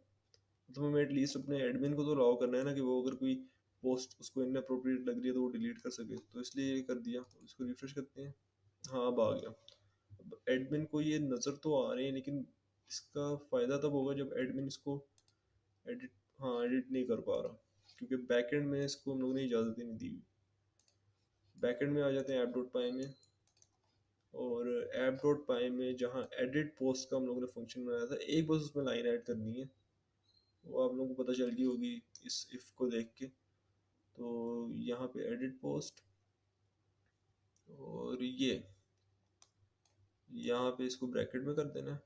तो हमें एटलीस्ट अपने एडमिन को तो अलाउ करना है ना कि वो अगर कोई पोस्ट उसको इनअप्रोप्रिएट लग रही है तो वो डिलीट कर सके, तो इसलिए ये कर दिया। इसको रिफ्रेश करते हैं, हाँ अब आ गया। अब एडमिन को ये नज़र तो आ रहे हैं, लेकिन इसका फ़ायदा तब होगा जब एडमिन इसको एडिट, हाँ एडिट नहीं कर पा रहा, क्योंकि बैकएंड में इसको हम लोगों ने इजाज़त ही नहीं दी। बैकएंड में आ जाते हैं ऐप डॉट पाई में, और ऐप डॉट पाई में जहाँ एडिट पोस्ट का हम लोगों ने फंक्शन बनाया था, एक बस उसमें लाइन ऐड करनी है, वो आप लोगों को पता चल गई होगी इस इफ़ को देख के। तो यहाँ पे एडिट पोस्ट, और ये यहाँ पे इसको ब्रैकेट में कर देना है,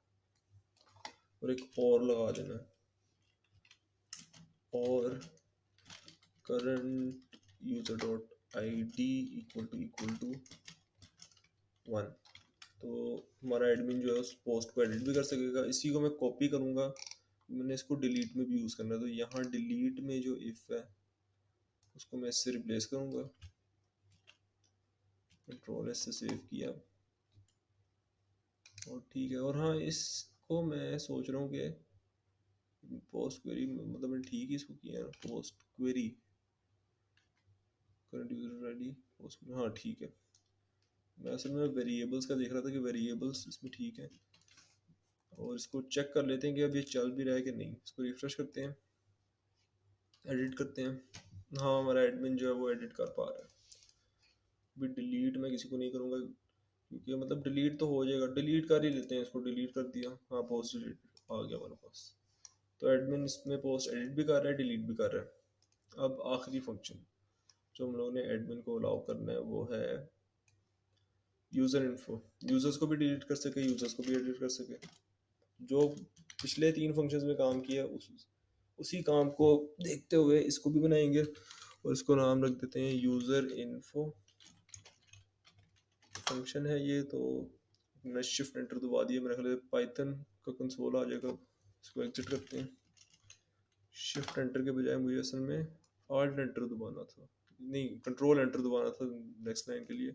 और एक और लगा देना है, और current user dot I D equal to 1। तो हमारा एडमिन जो है उस पोस्ट को एडिट भी कर सकेगा। इसी को मैं कॉपी करूँगा, मैंने इसको डिलीट में भी यूज़ करना है, तो यहाँ डिलीट में जो इफ़ है उसको मैं इससे रिप्लेस करूँगा, कंट्रोल एस से सेव किया और ठीक है। और हाँ, इसको मैं सोच रहा हूँ कि पोस्ट क्वेरी, मतलब मैंने ठीक ही इसको किया है, post query current user ID post, हाँ ठीक है। मैं असल में वेरिएबल्स का देख रहा था कि वेरिएबल्स इसमें ठीक है, और इसको चेक कर लेते हैं कि अब ये चल भी रहा है कि नहीं। इसको रिफ्रेश करते हैं, एडिट करते हैं। हाँ, हमारा एडमिन जो है वो एडिट कर पा रहा है। अभी डिलीट मैं किसी को नहीं करूँगा, क्योंकि मतलब डिलीट तो हो जाएगा, डिलीट कर ही लेते हैं इसको। डिलीट कर दिया, हाँ पोस्ट डिलीट आ गया हमारे पास। तो एडमिन इसमें पोस्ट एडिट भी कर रहा है, डिलीट भी कर रहा है। अब आखिरी फंक्शन जो हम लोगों ने एडमिन को अलाउ करना है वो है यूज़र इन्फो। यूज़र्स को भी डिलीट कर सके, यूज़र्स को भी एडिट कर सके। जो पिछले 3 फंक्शंस में काम किया उसी काम को देखते हुए इसको भी बनाएंगे, और इसको नाम रख देते हैं यूज़र इन्फो फंक्शन है ये। तो मैं शिफ्ट एंटर दबा दिया, मेरे ख्याल पाइथन का कंसोल आ जाएगा। इसको एग्जिट करते हैं। शिफ्ट एंटर के बजाय मुझे असल में ऑल्ट एंटर दबाना था, नहीं कंट्रोल एंटर दबाना था नेक्स्ट लाइन के लिए।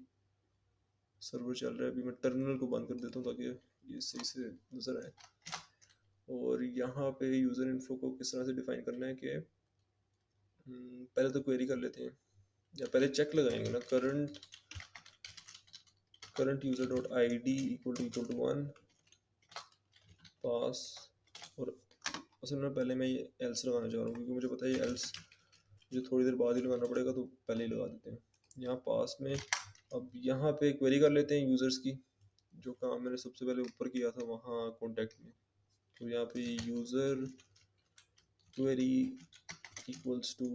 सर्वर चल रहा है अभी, मैं टर्मिनल को बंद कर देता हूँ ताकि ये सही से नज़र आए। और यहाँ पे यूज़र इन्फो को किस तरह से डिफाइन करना है कि पहले तो क्वेरी कर लेते हैं, या पहले चेक लगाएंगे ना, current user dot I D equal to 1 pass. और असल में पहले मैं ये एल्स लगाना चाह रहा हूँ, क्योंकि मुझे पता है ये एल्स मुझे थोड़ी देर बाद ही लगाना पड़ेगा, तो पहले ही लगा देते हैं यहाँ पास में। अब यहाँ पे क्वेरी कर लेते हैं यूज़र्स की, जो काम मैंने सबसे पहले ऊपर किया था वहाँ कॉन्टेक्ट में। तो यहाँ पे user query equals to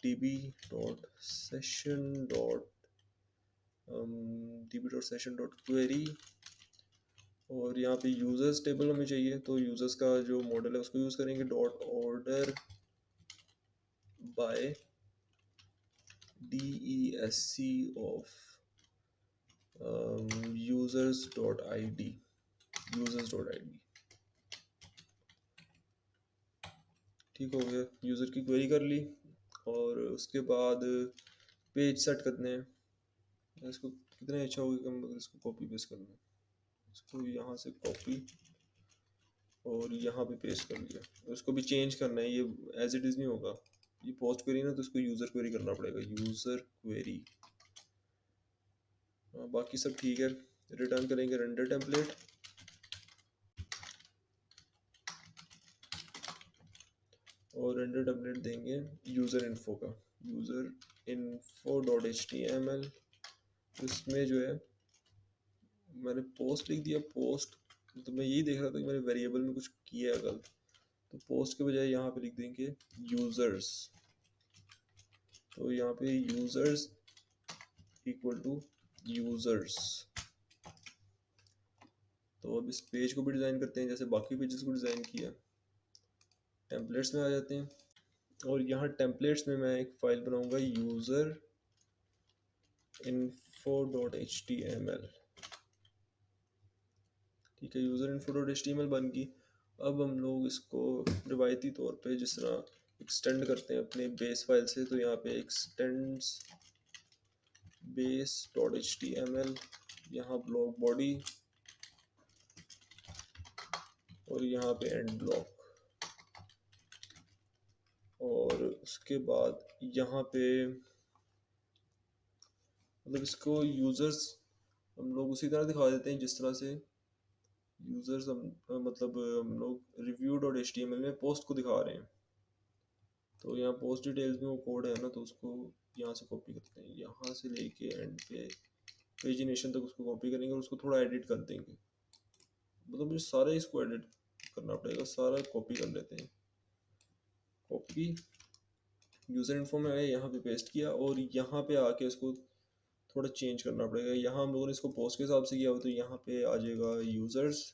db dot session dot query। और यहाँ पे यूज़र्स टेबल हमें चाहिए, तो यूज़र्स का जो मॉडल है उसको यूज़ करेंगे, dot order by DESC of users dot I D. ठीक हो गया, यूज़र की क्वेरी कर ली। और उसके बाद पेज सेट करने हैं। इसको कितने अच्छा होगा कि हम इसको कॉपी पेस्ट करना है। इसको यहाँ से कॉपी और यहाँ पे पेस्ट कर लिया। उसको भी चेंज करना है, ये एज इट इज़ नहीं होगा। ये पोस्ट क्वेरी ना, तो इसको यूज़र क्वेरी करना पड़ेगा, यूज़र क्वेरी। बाकी सब ठीक है। रिटर्न करेंगे रेंडर टेम्पलेट, और रेंडर टेम्पलेट देंगे यूज़र इन्फो का, यूज़र इन्फो डॉट HTML। इसमें जो है मैंने पोस्ट लिख दिया, पोस्ट। तो मैं यही देख रहा था कि मैंने वेरिएबल में कुछ किया है गलत, तो पोस्ट के बजाय यहाँ पे लिख देंगे यूज़र्स। तो यहाँ पे यूज़र्स इक्वल टू यूज़र्स। तो अब इस पेज को भी डिज़ाइन करते हैं जैसे बाकी पेजेस को डिज़ाइन किया। टेम्पलेट्स में आ जाते हैं, और यहाँ टेम्पलेट्स में मैं एक फ़ाइल बनाऊंगा यूज़र इन्फो डॉट HTML। ठीक है, यूज़र इन्फो डॉट HTML बन गई। अब हम लोग इसको रिवायती तौर पे जिस तरह एक्सटेंड करते हैं अपने बेस फाइल से, तो यहाँ पे एक्सटेंड्स बेस डॉट HTML, यहाँ ब्लॉक बॉडी और यहाँ पे एंड ब्लॉक। और उसके बाद यहाँ पे मतलब इसको यूज़र्स हम लोग उसी तरह दिखा देते हैं जिस तरह से यूज़र्स मतलब हम लोग रिव्यू डॉट HTML में पोस्ट को दिखा रहे हैं। तो यहाँ पोस्ट डिटेल्स में वो कोड है ना, तो उसको यहाँ से कॉपी करते हैं, यहाँ से लेके एंड पे पेजिनेशन तक उसको कॉपी करेंगे और उसको थोड़ा एडिट कर देंगे। मतलब मुझे सारा इसको एडिट करना पड़ेगा, सारा कॉपी कर लेते हैं। कॉपी यूज़र इन्फो में आया, यहाँ पे पेस्ट किया, और यहाँ पे आके इसको थोड़ा चेंज करना पड़ेगा। यहाँ हम लोगों ने इसको पोस्ट के हिसाब से किया हुआ, तो यहाँ पे आ जाएगा यूज़र्स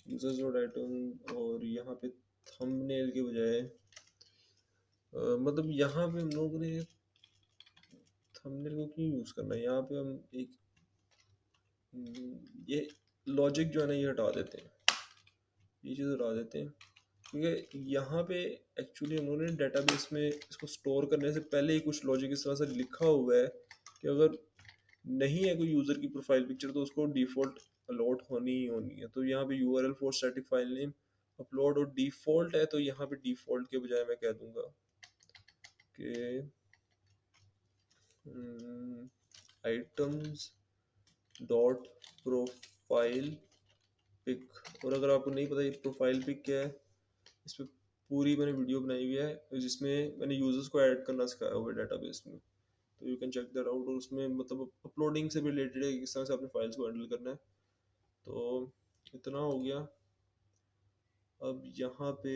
डॉट आइटम। और यहाँ पे थंबनेल के बजाय मतलब यहाँ पे हम लोगों ने थंबनेल को क्यों यूज़ करना है, यहाँ पे हम एक ये लॉजिक जो है ना ये हटा देते हैं, ये चीज़ हटा देते हैं। क्योंकि यहाँ पे एक्चुअली उन्होंने डेटाबेस में इसको स्टोर करने से पहले ही कुछ लॉजिक इस तरह से लिखा हुआ है कि अगर नहीं है कोई यूज़र की प्रोफाइल पिक्चर तो उसको डिफ़ॉल्ट अलॉट होनी ही होनी है। तो यहाँ पे URL for static file name upload और डिफ़ॉल्ट है, तो यहाँ पे डिफ़ॉल्ट के बजाय मैं कह दूंगा कि आइटम्स डॉट प्रोफाइल पिक। और अगर आपको नहीं पता ये प्रोफाइल पिक क्या है, इस पर पूरी मैंने वीडियो बनाई हुई है जिसमें मैंने यूजर्स को ऐड करना सिखाया हुआ है डेटाबेस में, तो you can check that out. और उसमें मतलब अपलोडिंग से भी रिलेटेड है, किस तरह से अपने फाइल्स को हैंडल करना है। तो इतना हो गया। अब यहाँ पे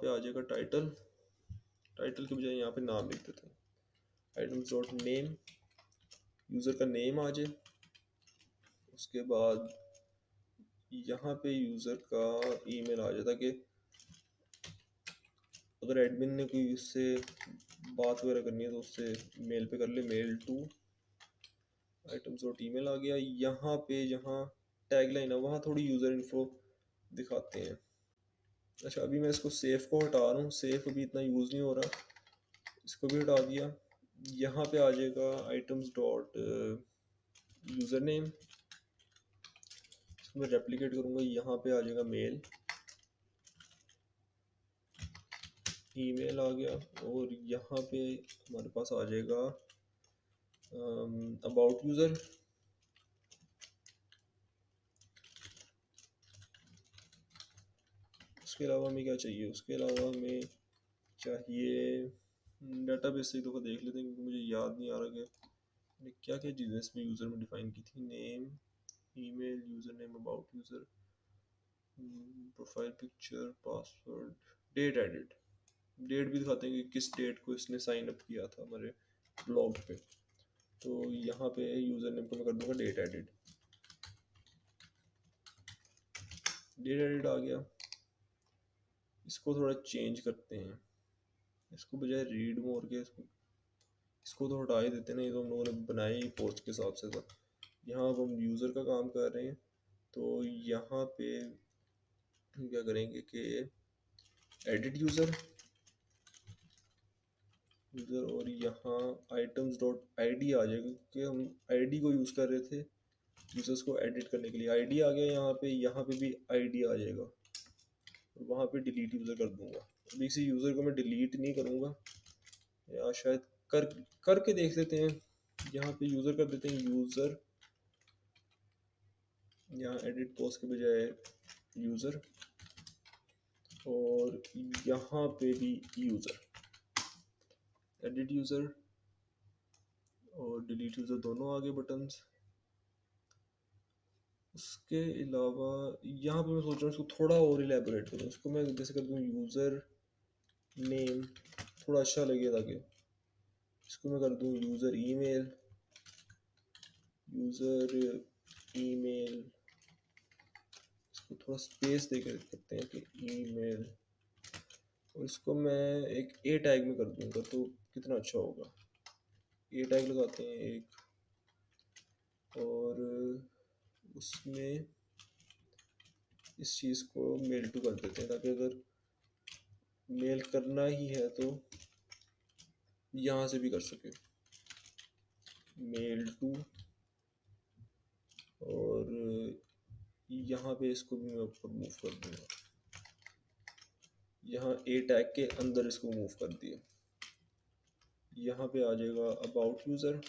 आ जाएगा टाइटल। टाइटल के बजाय यहाँ पे नाम लिख देते हैं, आइटम्स डॉट नेम, यूज़र का नेम आ जाए। उसके बाद यहाँ पे यूज़र का ईमेल आ जाता कि अगर एडमिन ने कोई उससे बात वगैरह करनी है तो उससे मेल पे कर ले, mail to items dot email आ गया। यहाँ पे जहाँ टैगलाइन है वहाँ थोड़ी यूज़र इन्फो दिखाते हैं। अच्छा, अभी मैं इसको सेफ को हटा रहा हूँ, सेफ अभी इतना यूज़ नहीं हो रहा, इसको भी हटा दिया। यहाँ पे आ जाएगा आइटम्स डॉट यूज़र नेम, इसको मैं रेप्लिकेट करूँगा, यहाँ पे आ जाएगा मेल, ईमेल आ गया। और यहाँ पे हमारे पास आ जाएगा अबाउट यूज़र। उसके अलावा हमें क्या चाहिए, उसके अलावा हमें चाहिए डाटाबेस से एक दफ़ा देख लेते हैं क्योंकि मुझे याद नहीं आ रहा कि मैंने क्या क्या चीज़ें इसमें यूज़र में डिफ़ाइन की थी। Name, email, user name, about user, profile picture, password, date edit. Date भी दिखाते हैं कि किस डेट को इसने साइन अप किया था हमारे ब्लॉग पे। तो यहाँ पे यूज़र नेम को मैं कर दूंगा डेट एडिट। डेट एडिट आ गया। इसको थोड़ा चेंज करते हैं, इसको बजाय रीड मोर के इसको तो हटा ही देते हैं, नहीं तो हम लोगों ने बनाई पोस्ट के हिसाब से था। यहाँ अब हम यूज़र का काम कर रहे हैं, तो यहाँ पे हम क्या करेंगे कि एडिट यूज़र, और यहाँ आइटम्स डॉट आईडी आ जाएगा क्योंकि हम आईडी को यूज़ कर रहे थे यूज़र्स को एडिट करने के लिए। आईडी आ गया यहाँ पे भी आईडी आ जाएगा और वहाँ पे डिलीट यूज़र कर दूंगा। अभी इसी यूज़र को मैं डिलीट नहीं करूँगा, या शायद करके देख लेते हैं। यहाँ पे यूज़र कर देते हैं यूज़र, यहाँ एडिट पोस्ट के बजाय यूज़र, और यहाँ पे भी यूज़र, एडिट यूज़र और डिलीट यूज़र दोनों आगे बटन्स। उसके अलावा यहाँ पे मैं सोच रहा हूँ इसको थोड़ा और इलेबोरेट करूँ, इसको मैं जैसे कर दूँ यूज़र नेम, थोड़ा अच्छा लगे ताकि इसको मैं कर दूँ यूज़र ईमेल, इसको थोड़ा स्पेस दे कर करते हैं कि ईमेल, और इसको मैं एक ए टैग में कर दूंगा तो कितना अच्छा होगा। ए टैग लगाते हैं एक, और उसमें इस चीज़ को मेल टू कर देते हैं ताकि अगर मेल करना ही है तो यहाँ से भी कर सके, मेल टू। और यहाँ पे इसको भी मैं ऊपर मूव कर दूंगा, यहाँ ए टैग के अंदर इसको मूव कर दिया। यहाँ पे आ जाएगा अबाउट यूज़र,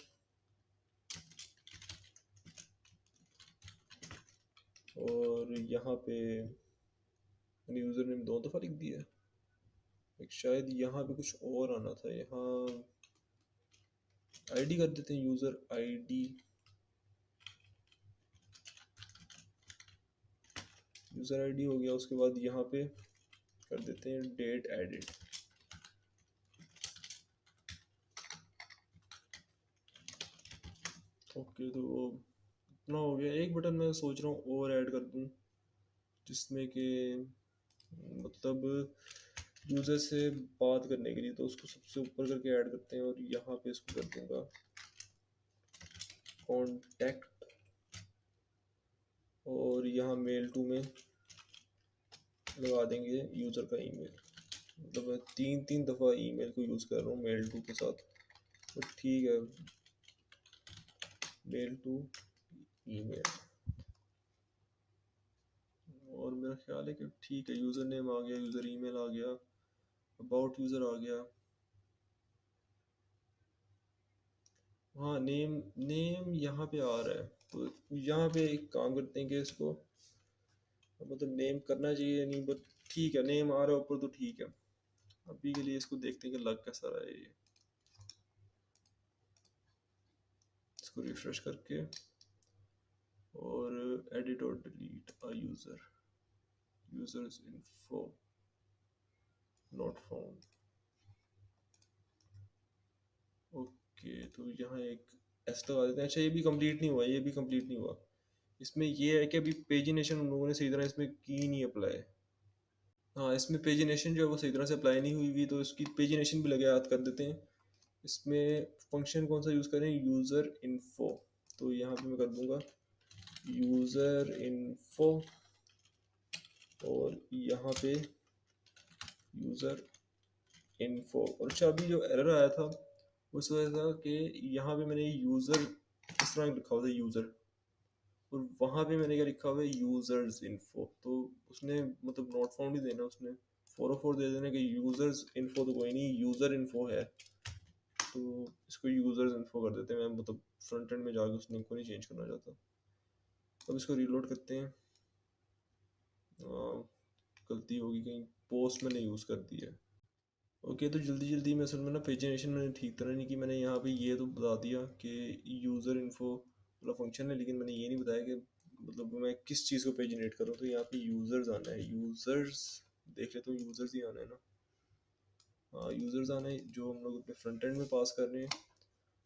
और यहाँ पे मैंने यूज़र नेम 2 दफ़ा लिख दिया, एक शायद यहाँ पे कुछ और आना था। यहाँ आईडी कर देते हैं, यूज़र आईडी, यूज़र आईडी हो गया। उसके बाद यहाँ पे कर देते हैं डेट एडिट। ओके, तो इतना हो गया। एक बटन मैं सोच रहा हूँ और ऐड कर दूँ जिसमें कि मतलब यूज़र से बात करने के लिए, तो उसको सबसे ऊपर करके ऐड करते हैं और यहाँ पे इसको कर दूँगा कॉन्टैक्ट और यहाँ मेल टू में लगा देंगे यूज़र का ईमेल। मतलब मैं तीन दफ़ा ईमेल को यूज़ कर रहा हूँ मेल टू के साथ, तो ठीक है, मेल टू ईमेल। और मेरा ख्याल है कि ठीक है, यूज़र नेम आ गया, यूज़र ईमेल आ गया, अबाउट यूज़र आ गया। हाँ, नेम यहाँ पे आ रहा है, तो यहाँ पे एक काम करते हैं कि इसको मतलब नेम करना चाहिए या नहीं, बट ठीक है, नेम आ रहा है ऊपर तो ठीक है। अभी के लिए इसको देखते हैं कि लग कैसा रहा है ये। इसको रिफ्रेश करके और एडिट और delete a user, users info not found. Okay, तो यहाँ एक एस लगा देते हैं। अच्छा, ये भी कंप्लीट नहीं हुआ, ये भी कंप्लीट नहीं हुआ। इसमें ये है कि अभी पेजिनेशन उन लोगों ने सही तरह इसमें की नहीं अप्लाई। हाँ, इसमें पेजिनेशन जो है वो सही तरह से अप्लाई नहीं हुई भी, तो इसकी पेजिनेशन भी लगे याद कर देते हैं। इसमें फंक्शन कौन सा यूज़ करें, यूज़र इन्फो। तो यहाँ पे मैं कर दूंगा यूज़र इन्फो, और यहाँ पे यूज़र इन्फो। और अच्छा, अभी जो एरर आया था उस वजह था कि यहाँ पे मैंने यूज़र इस तरह लिखा हुआ था यूज़र, और वहाँ पे मैंने क्या लिखा हुआ है यूज़र्स इन्फो। तो उसने मतलब नॉट फाउंड ही देना, उसने 404 दे देना कि यूज़र्स इन्फो तो कोई नहीं, यूज़र इन्फो है, तो इसको यूज़र्स इन्फो कर देते हैं। मैं मतलब फ्रंट एंड में जाके उस लिंक को नहीं चेंज करना चाहता। अब इसको रीलोड करते हैं। गलती होगी, कहीं पोस्ट मैंने यूज़ कर दी है। ओके, तो जल्दी जल्दी में असल में ना पेजिनेशन मैंने ठीक तरह नहीं की। मैंने यहाँ पे ये तो बता दिया कि यूज़र इन्फो वाला फंक्शन है, लेकिन मैंने ये नहीं बताया कि मतलब मैं किस चीज़ को पेजिनेट करूँ। तो यहाँ पे यूज़र्स आना है, यूज़र्स देख लेते हो, यूज़र्स ही आना है ना। हाँ, यूज़र्स आना है जो हम लोग अपने फ्रंट एंड में पास कर रहे हैं,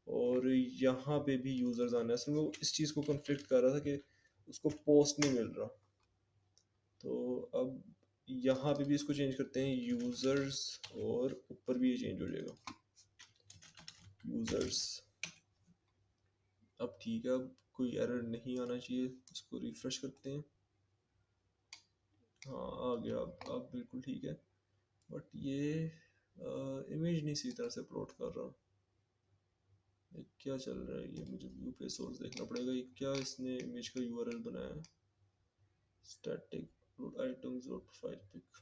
और यहाँ पे भी यूज़र्स आना है। असल में वो इस चीज़ को कन्फ्लिक्ट कर रहा था कि उसको पोस्ट नहीं मिल रहा। तो अब यहाँ पे भी इसको चेंज करते हैं यूज़र्स, और ऊपर भी ये चेंज हो जाएगा यूज़र्स। अब ठीक है, अब कोई एरर नहीं आना चाहिए। इसको रिफ्रेश करते हैं। हाँ, आ गया, अब बिल्कुल ठीक है। बट ये इमेज नहीं सही तरह से अपलोड कर रहा। ये क्या चल रहा है, ये मुझे व्यू पे सोर्स देखना पड़ेगा। ये क्या इसने इमेज का यूआरएल बनाया है, स्टैटिक अपलोड आइटम्स और प्रोफाइल पिक।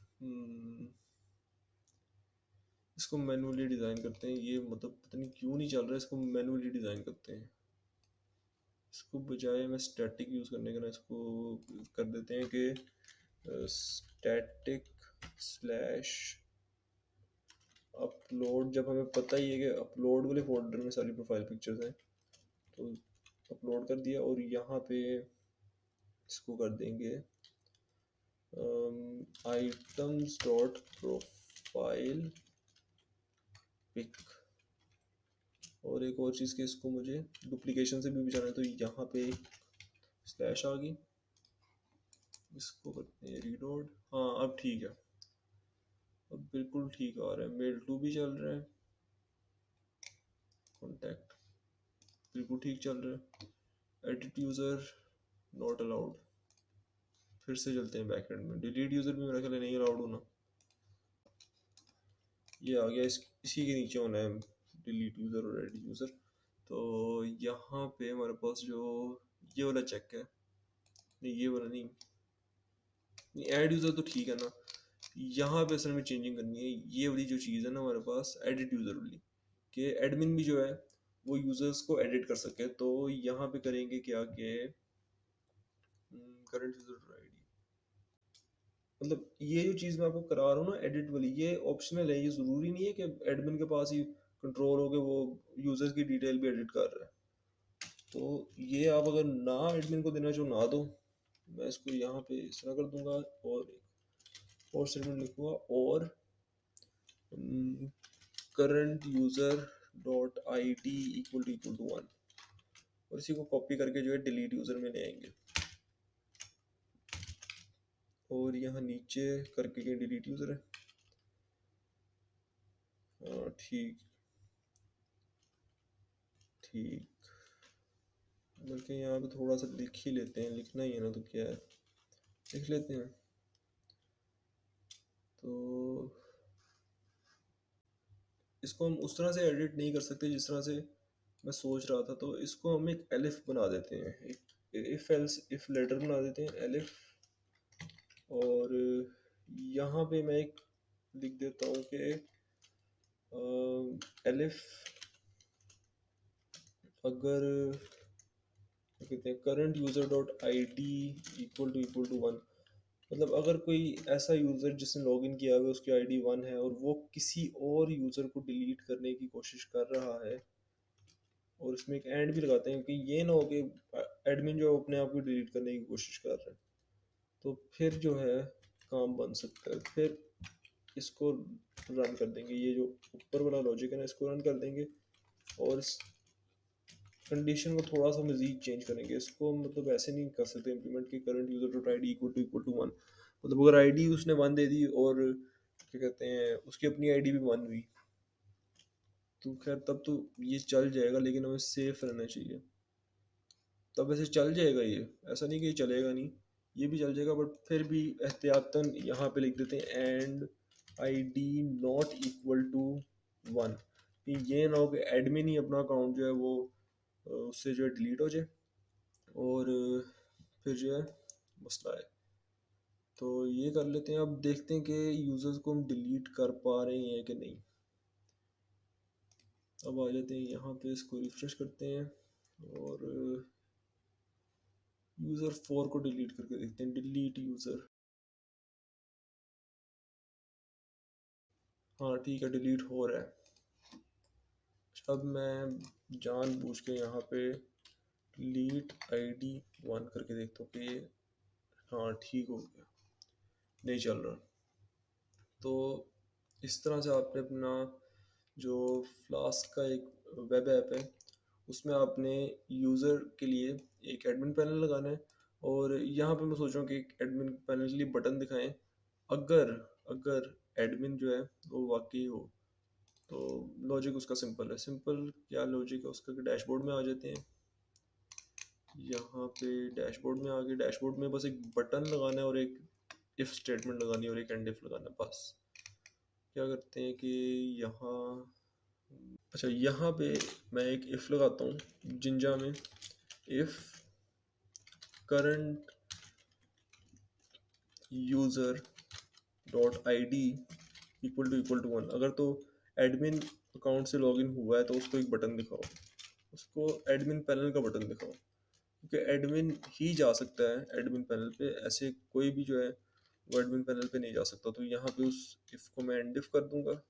इसको मैनुअली डिज़ाइन करते हैं। ये मतलब पता नहीं क्यों नहीं चल रहा है, इसको मैनुअली डिज़ाइन करते हैं। इसको बजाय मैं स्टैटिक यूज़ करने का ना, इसको कर देते हैं कि स्टैटिक स्लैश अपलोड। जब हमें पता ही है कि अपलोड वाले फोल्डर में सारी प्रोफाइल पिक्चर्स हैं, तो अपलोड कर दिया। और यहाँ पे इसको कर देंगे आइटम्स डॉट प्रोफाइल पिक। और एक और चीज़ के इसको मुझे डुप्लीकेशन से भी बचाना है, तो यहाँ पे स्लैश आ गई। इसको करते हैं रीलोड। हाँ, अब ठीक है, अब बिल्कुल ठीक आ रहा है। मेल टू भी चल रहा है, कॉन्टैक्ट बिल्कुल ठीक चल रहा है। Edit user not allowed. फिर से चलते हैं बैक एंड में। डिलीट यूज़र भी मेरा ख्याल है नहीं अलाउड होना। ये आ गया, इसी के नीचे होना है डिलीट यूज़र और एडिट यूज़र। तो यहाँ पे हमारे पास जो ये वाला चेक है, नहीं ये वाला नहीं, ऐड यूज़र तो ठीक है ना। यहाँ पे असल में चेंजिंग करनी है। ये वाली जो चीज़ है ना हमारे पास, एडिट यूज़र वाली, कि एडमिन भी जो है वो यूज़र्स को एडिट कर सके। तो यहाँ पे करेंगे क्या कि करंट यूज़र आईडी, मतलब ये जो चीज़ मैं आपको करा रहा हूँ ना एडिट वाली, ये ऑप्शनल है। ये ज़रूरी नहीं है कि एडमिन के पास ही कंट्रोल हो के वो यूज़र्स की डिटेल भी एडिट कर रहा है। तो ये आप अगर ना एडमिन को देना चाहो ना दो। मैं इसको यहाँ पे इस तरह कर दूंगा, और स्टेटमेंट लिखूंगा, और current user dot I D equal to 1, और इसी को कॉपी करके जो है डिलीट यूज़र में ले आएंगे। और यहाँ नीचे करके ये डिलीट यूज़र है। हाँ, ठीक ठीक। बल्कि यहाँ पे थोड़ा सा लिख ही लेते हैं, लिखना ही है ना, तो क्या है, लिख लेते हैं। तो इसको हम उस तरह से एडिट नहीं कर सकते जिस तरह से मैं सोच रहा था, तो इसको हम एक एलिफ बना देते हैं, एक इफ एल्स इफ लेटर बना देते हैं, एलिफ। और यहाँ पे मैं एक लिख देता हूँ कि एलिफ अगर क्या कहते हैं, current user dot I D equal to one, मतलब अगर कोई ऐसा यूज़र जिसने लॉगिन किया हुआ है उसकी आईडी वन है और वो किसी और यूज़र को डिलीट करने की कोशिश कर रहा है, और इसमें एक एंड भी लगाते हैं कि ये ना हो कि एडमिन जो है अपने आप को डिलीट करने की कोशिश कर रहा है, तो फिर जो है काम बन सकता है। फिर इसको रन कर देंगे, ये जो ऊपर वाला लॉजिक है ना इसको रन कर देंगे, और इस कंडीशन को थोड़ा सा मजीद चेंज करेंगे। इसको मतलब ऐसे नहीं कर सकते इम्प्लीमेंट कि current user dot I D equal to one, मतलब अगर आईडी उसने वन दे दी और क्या कहते हैं उसकी अपनी आईडी भी वन हुई, तो खैर तब तो ये चल जाएगा, लेकिन हमें सेफ रहना चाहिए। तब वैसे चल जाएगा ये, ऐसा नहीं कि ये चलेगा नहीं, ये भी चल जाएगा, बट फिर भी एहतियातन यहाँ पे लिख देते हैं and I D not equal to one, कि ये ना हो कि एडमिन ही अपना अकाउंट जो है वो उससे जो है डिलीट हो जाए, और फिर जो है मसला है। तो ये कर लेते हैं, अब देखते हैं कि यूज़र्स को हम डिलीट कर पा रहे हैं कि नहीं। अब आ जाते हैं यहाँ पे, इसको रिफ्रेश करते हैं और यूज़र 4 को डिलीट करके देखते हैं, डिलीट यूज़र। हाँ ठीक है, डिलीट हो रहा है। अब मैं जानबूझ के यहाँ पे डिलीट आईडी वन करके देखता हूँ कि हाँ ठीक हो गया, नहीं चल रहा। तो इस तरह से आपने अपना जो फ्लास्क का एक वेब ऐप है उसमें आपने यूज़र के लिए एक एडमिन पैनल लगाना है, और यहाँ पे मैं सोच रहा हूँ कि एक एडमिन पैनल के लिए बटन दिखाएं, अगर अगर एडमिन जो है वो वाकई हो। तो लॉजिक उसका सिंपल है, सिंपल क्या लॉजिक है उसका कि डैशबोर्ड में आ जाते हैं, यहाँ पे डैशबोर्ड में आके डैशबोर्ड में बस एक बटन लगाना है और एक इफ स्टेटमेंट लगानी है और एक एंड इफ लगाना है बस। क्या करते हैं कि यहाँ, अच्छा यहाँ पे मैं एक इफ लगाता हूँ जिंजा में, if current user dot I D equal to one, अगर तो एडमिन अकाउंट से लॉगिन हुआ है तो उसको एक बटन दिखाओ, उसको एडमिन पैनल का बटन दिखाओ, क्योंकि एडमिन ही जा सकता है एडमिन पैनल पे, ऐसे कोई भी जो है वो एडमिन पैनल पे नहीं जा सकता। तो यहाँ पे उस इफ को मैं एंड इफ कर दूंगा,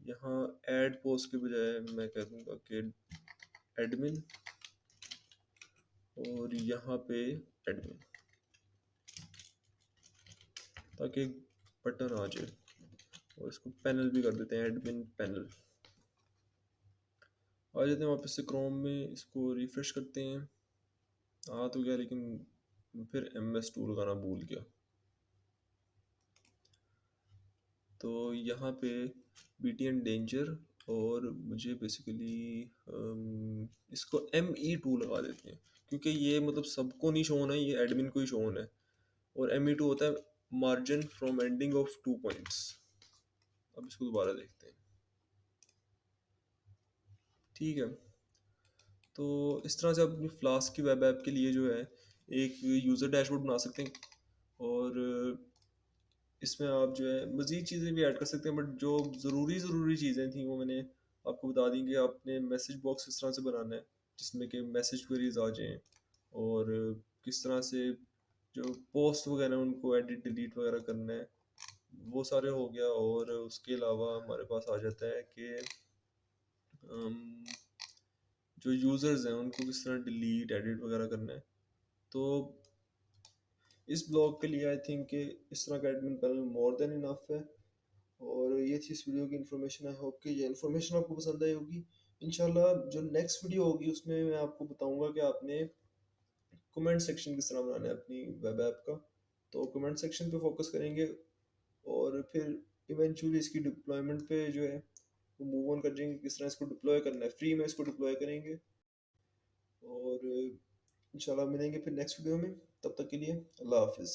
यहाँ ऐड पोस्ट के बजाय मैं कह दूंगा कि एडमिन, और यहाँ पे एडमिन, ताकि एक बटन आ जाए। और इसको पैनल भी कर देते हैं, एडमिन पैनल। आ जाते हैं वापस से क्रोम में, इसको रिफ्रेश करते हैं, आ तो गया लेकिन फिर MS2 लगाना भूल गया। तो यहाँ पे BTN डेंजर, और मुझे बेसिकली इसको ME2 लगा देते हैं, क्योंकि ये मतलब सबको नहीं शो होना है, ये एडमिन को ही शो होना है। और ME2 होता है margin from ending of 2 points. अब इसको दोबारा देखते हैं, ठीक है। तो इस तरह से आप अपनी फ्लास्क की वेब ऐप के लिए जो है एक यूज़र डैशबोर्ड बना सकते हैं, और इसमें आप जो है मज़ीद चीज़ें भी ऐड कर सकते हैं, बट जो ज़रूरी चीज़ें थी वो मैंने आपको बता दी कि आपने मैसेज बॉक्स किस तरह से बनाना है जिसमें कि मैसेज क्वेरीज आ जाएँ, और किस तरह से जो पोस्ट वगैरह उनको एडिट डिलीट वगैरह करना है, वो सारे हो गया। और उसके अलावा हमारे पास आ जाता है कि जो यूज़र्स हैं उनको किस तरह डिलीट एडिट वगैरह करना है। तो इस ब्लॉग के लिए आई थिंक कि इस तरह का admin panel more than enough है। और ये थी इस वीडियो की इन्फॉर्मेशन। आई होप कि ये इन्फॉर्मेशन आपको पसंद आई होगी। इंशाल्लाह जो नेक्स्ट वीडियो होगी उसमें मैं आपको बताऊंगा कि आपने कमेंट सेक्शन किस तरह बनाना है अपनी वेब ऐप का। तो कमेंट सेक्शन पे फोकस करेंगे, और फिर इवेंचुअली इसकी डिप्लॉयमेंट पे जो है वो मूव ऑन कर जाएंगे, किस तरह इसको डिप्लॉय करना है, फ्री में इसको डिप्लॉय करेंगे। और इंशाल्लाह मिलेंगे फिर नेक्स्ट वीडियो में। तब तक के लिए अल्लाह हाफिज़।